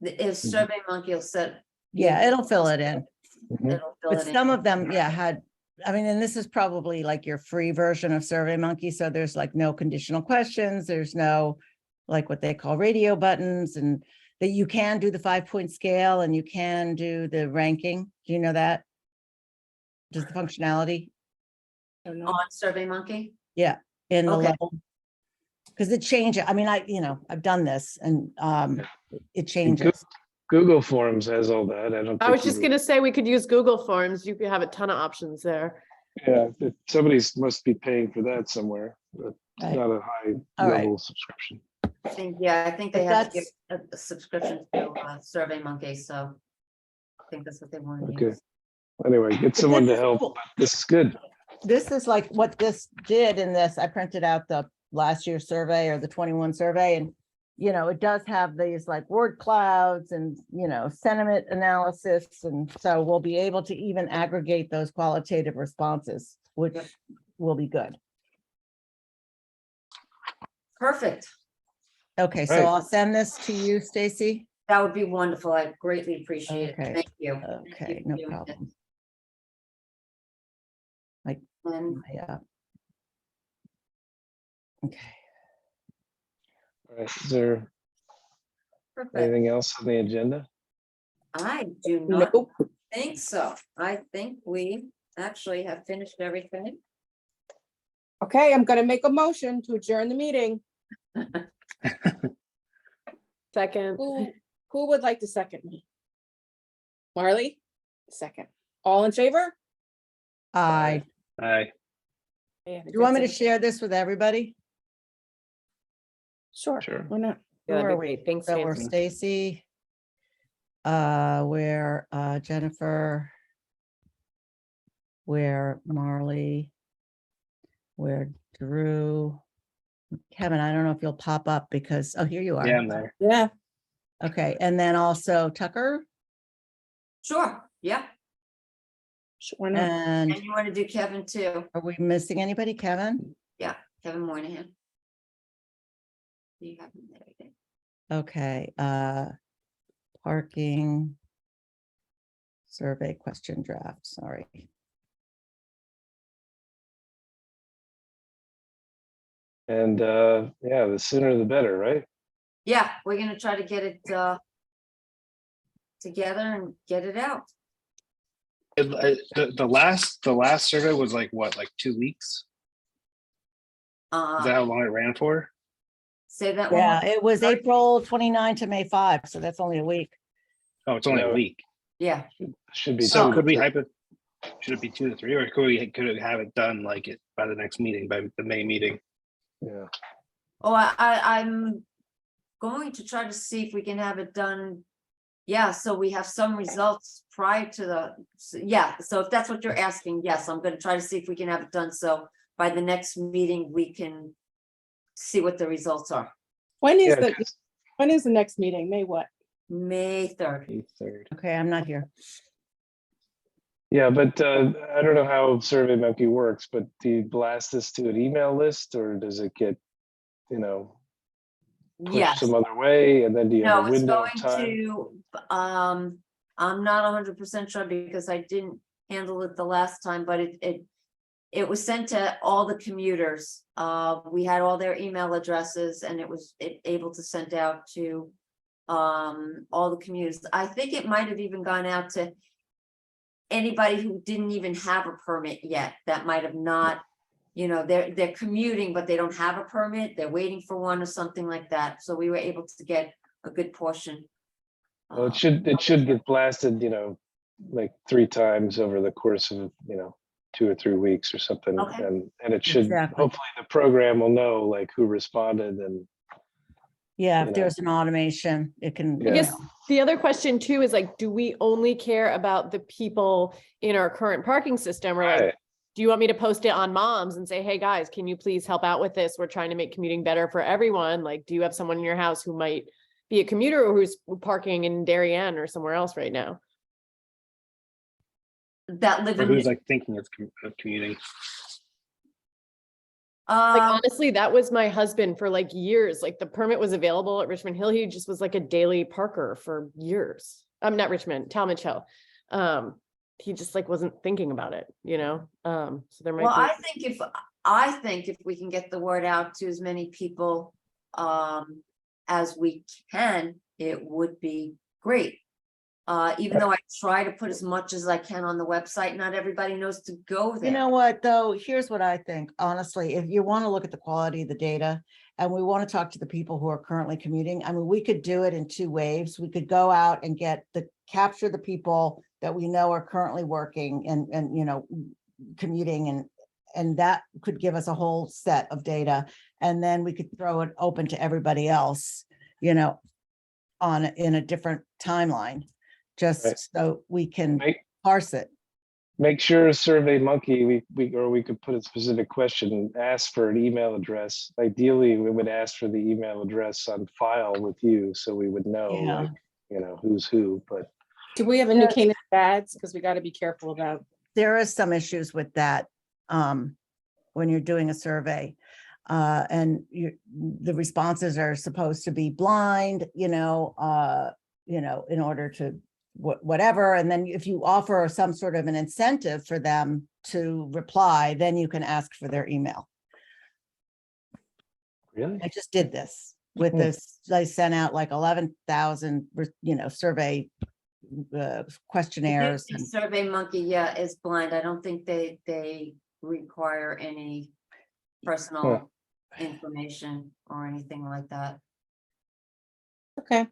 if Survey Monkey will set. Yeah, it'll fill it in. Mhm. It'll fill But it in. some of them, had, I mean, and this is probably like your free version of Survey Monkey, so there's like no conditional questions, there's no like what they call radio buttons, and that you can do the 5-point scale and you can do the ranking. Do you know that? Just the functionality I don't know. On Survey Monkey? in the Okay. level? Because it changes, I mean, I've done this and it changes. Google Forms has all that. I don't. I think was you just need- gonna say we could use Google Forms. You could have a ton of options there. Yeah, somebody's must be paying for that somewhere. But it's Right. not a high All right. level subscription. I think they But have to get that's- a subscription to Survey Monkey, so I think that's what they want to Okay. use. Anyway, get someone to this is help. cool. This is good. This is like what this did in this. I printed out the last year's survey or the 21 survey, and it does have these like word clouds and, sentiment analysis. And so we'll be able to even aggregate those qualitative responses, which Yep. will be good. Perfect. Okay, so Right. I'll send this to you, Stacy. That would be wonderful. I greatly appreciate it. Okay. Thank you. Thank you Okay, for no doing this. problem. And Yeah. Okay. All right. Is there perfect. anything else on the agenda? I do not Nope. think so. I think we actually have finished everything. Okay, I'm gonna make a motion to adjourn the meeting. Second. Who would like to second me? Marley, second. All in favor? Do you want me to share this with everybody? Sure, Sure. why not? Who are we? Thanks, So we're Nancy. Stacy. We're Jennifer. We're Marley. We're Drew. Kevin, I don't know if you'll pop up because, oh, here you are. Yeah, I'm there. Yeah, Okay, and then also Tucker Sure, yeah. sure, why not? and And you want to do Kevin too? are we missing anybody, Kevin? Kevin Moynihan. You have him there, I think. Okay, parking. Survey question draft, sorry. And yeah, the sooner the better, right? Yeah, we're gonna try to get it together and get it out. The last survey was like what, like 2 weeks? Is that how long it ran for? Say that one. Yeah, more- it was April 29 to May 5, so that's only a week. Oh, it's only a No. week. Yeah, Should be. So two could we to three. should it be 2 to 3, or could it have it done like it by the next meeting, by the May meeting? Yeah. oh, I'm going to try to see if we can have it done. Yeah, so we have some results prior to yeah, so if that's what you're asking, yes, I'm gonna try to see if we can have it done, so by the next meeting, we can see what the results are. When is Yeah, the, 'cause- when is the next meeting? May what? May 3rd. May 3rd. Okay, I'm not here. Yeah, but I don't know how SurveyMonkey works, but do you blast this to an email list or does it get, pushed Yes, some other way? And then do you have no, a it's window going of time? to, I'm not 100% sure because I didn't handle it the last time, but it was sent to all the commuters. We had all their email addresses and it was able to send out to all the commuters. I think it might have even gone out to anybody who didn't even have a permit yet, that might have not, they're commuting, but they don't have a permit, they're waiting for one or something like that, so we were able to get a good portion. Well, it should get blasted, like 3 times over the course of, 2 or 3 weeks or something. Okay. And it should, Exactly. hopefully the program will know like who responded and Yeah, You if know. there's an automation, it can. Yeah. I guess the other question too is like, do we only care about the people in our current parking system? Or like, Right. do you want me to post it on Moms and say, hey, guys, can you please help out with this? We're trying to make commuting better for everyone. Like, do you have someone in your house who might be a commuter or who's parking in Darien or somewhere else right now? That live Or in, who's like thinking of commuting? Like, honestly, that was my husband for like years. Like the permit was available at Richmond Hill. He just was like a daily parker for years. I'm not Richmond, Talmadge Hill. He just like wasn't thinking about it, So there might well, be. I think if we can get the word out to as many people as we can, it would be great. Even though I try to put as much as I can on the website, not everybody knows to go there. You know what, though, here's what I think, honestly, if you want to look at the quality of the data, and we want to talk to the people who are currently commuting. I mean, we could do it in 2 waves. We could go out and capture the people that we know are currently working and, you know, commuting, and that could give us a whole set of data. And then we could throw it open to everybody else, you know, in a different timeline, Right. just so we can Make, parse it. make sure Survey Monkey, we could put a specific question, ask for an email address. Ideally, we would ask for the email address on file with you, so we would know, Yeah. like, you know, who's who, but Do we have a New Canaan ads? Because we got to be careful about. There is some issues with that when you're doing a survey. And the responses are supposed to be blind, you know, in order to whatever. And then if you offer some sort of an incentive for them to reply, then you can ask for their email. really? I just did this with Hmm. this. I sent out like 11,000, you know, survey questionnaires. and- Survey Monkey, yeah, is blind. I don't think they require any personal information or anything like that. Okay.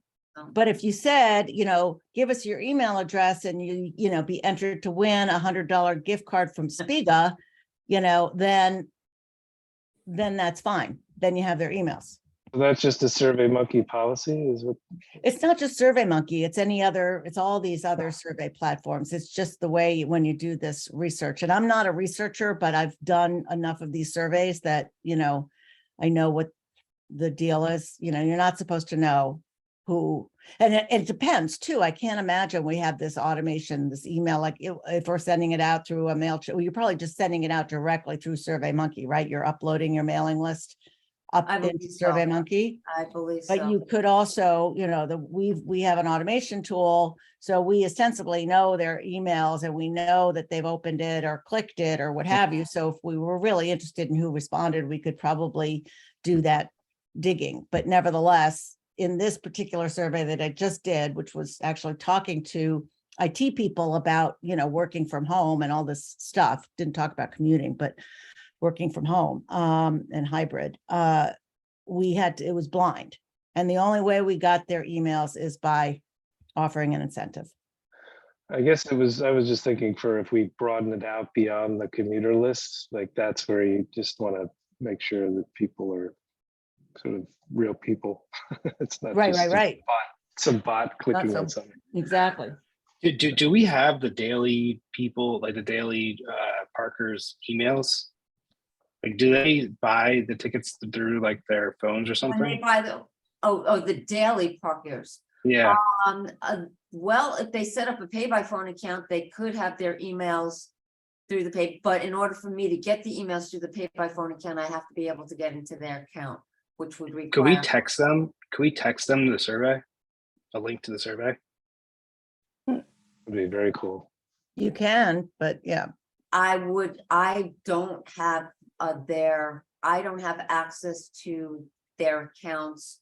But if you said, you know, give us your email address and you know, be entered to win $100 gift card from Spiga, you know, then that's fine. Then you have their emails. So that's just a Survey Monkey policy, is what? It's not just SurveyMonkey, it's all these other survey platforms. It's just the way when you do this research. And I'm not a researcher, but I've done enough of these surveys that, you know, I know what the deal is. You know, you're not supposed to know who, and it depends too. I can't imagine we have this automation, this email, like if we're sending it out through a mail, well, you're probably just sending it out directly through SurveyMonkey, right? You're uploading your mailing list up I into believe so. SurveyMonkey. I believe But so. you could also, you know, we have an automation tool, so we ostensibly know their emails and we know that they've opened it or clicked it or what have you. So if we were really interested in who responded, we could probably do that digging. But nevertheless, in this particular survey that I just did, which was actually talking to IT people about, you know, working from home and all this stuff, didn't talk about commuting, but working from home and hybrid, it was blind. And the only way we got their emails is by offering an incentive. I guess I was just thinking for if we broaden it out beyond the commuter list, like that's where you just want to make sure that people are sort of real people. It's not Right, just right. some bot clicking so- on something. Exactly. Do we have the daily people, like the daily Parkers emails? Like, do they buy the tickets through like their phones or When they something? buy the daily Parkers. Yeah, Well, if they set up a pay by phone account, they could have their emails through the pay, but in order for me to get the emails through the pay by phone account, I have to be able to get into their account, which would could we require. text them? Could we text them the survey? A link to the survey? Would be very cool. You can, but yeah, I don't have I don't have access to their accounts.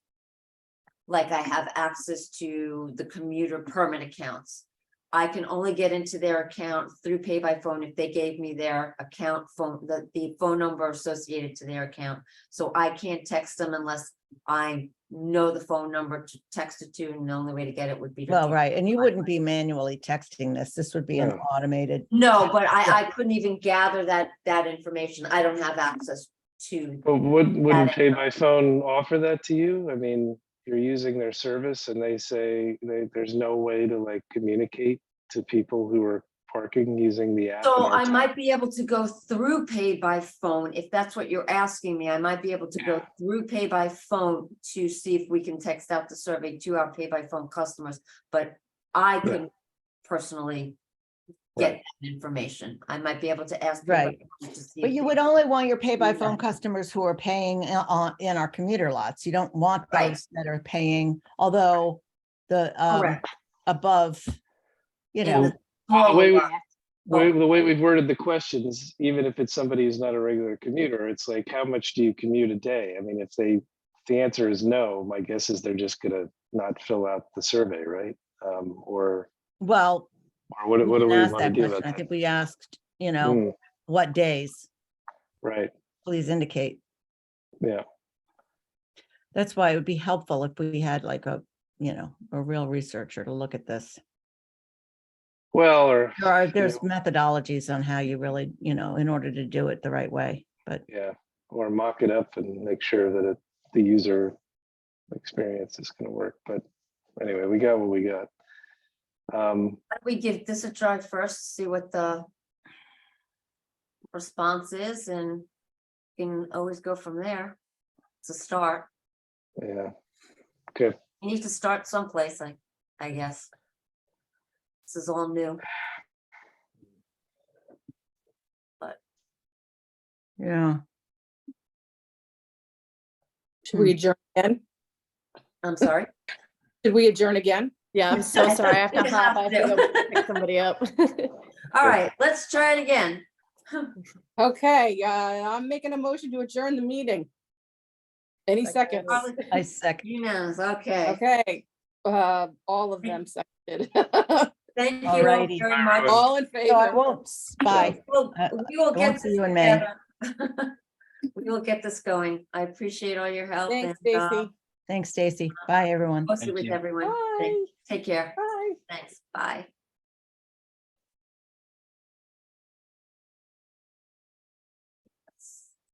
Like I have access to the commuter permit accounts. I can only get into their account through pay by phone if they gave me their account phone, the phone number associated to their account. So I can't text them unless I know the phone number to text it to, and the only way to get it would be. to well, text right. And you my- wouldn't be manually texting this. This would be an No. automated. No, but I couldn't even gather that information. I don't have access to. But wouldn't it. pay by phone offer that to you? I mean, you're using their service and they say there's no way to like communicate to people who are parking using the app. So and I our might be able to go through pay by phone, if that's what you're asking me, I might be able to go through pay by phone to see if we can text out the survey to our pay by phone customers, but I couldn't personally get Right. that information. I might be able to ask. pay by Right. phone to see But if you they- would only want your pay by Yeah. phone customers who are paying in our commuter lots. You don't want Right. those that are paying, although the Correct. above, you In know, the The smaller way we- lot. the way we've worded the questions, even if it's somebody who's not a regular commuter, it's like, how much do you commute a day? I mean, if the answer is no, my guess is they're just gonna not fill out the survey, right? Or well, what we do didn't we ask want to that do question. about I that? think we asked, you know, what days, Right, please indicate. yeah. That's why it would be helpful if we had like a, you know, a real researcher to look at this. Well, or, There's methodologies on how you really, you know, in order to do it the right way, but yeah, or mock it up and make sure that the user experience is gonna work. But anyway, we got what we got. Why don't we give this a try first, see what the response is, and you can always go from there. It's a start. Yeah, okay. You need to start someplace, I guess. This is all new. yeah. Should we adjourn again? I'm sorry. Should we adjourn again? Yeah, I'm so sorry. I have to You hop. I have have to to. go pick somebody up. All right, let's try it again. Okay, I'm making a motion to adjourn the meeting. Any seconds? I second. Unanimous, okay. Okay, all of them seconded. Thank you All all righty. very much. All in So I favor? won't, bye. We will I get won't see this you in May. together. We will get this going. I appreciate all your help. Thanks, and, Stacy. Thanks, Stacy. Bye, everyone. Post it Thank with you. everyone. Bye. Take care. Bye. Thanks. Bye.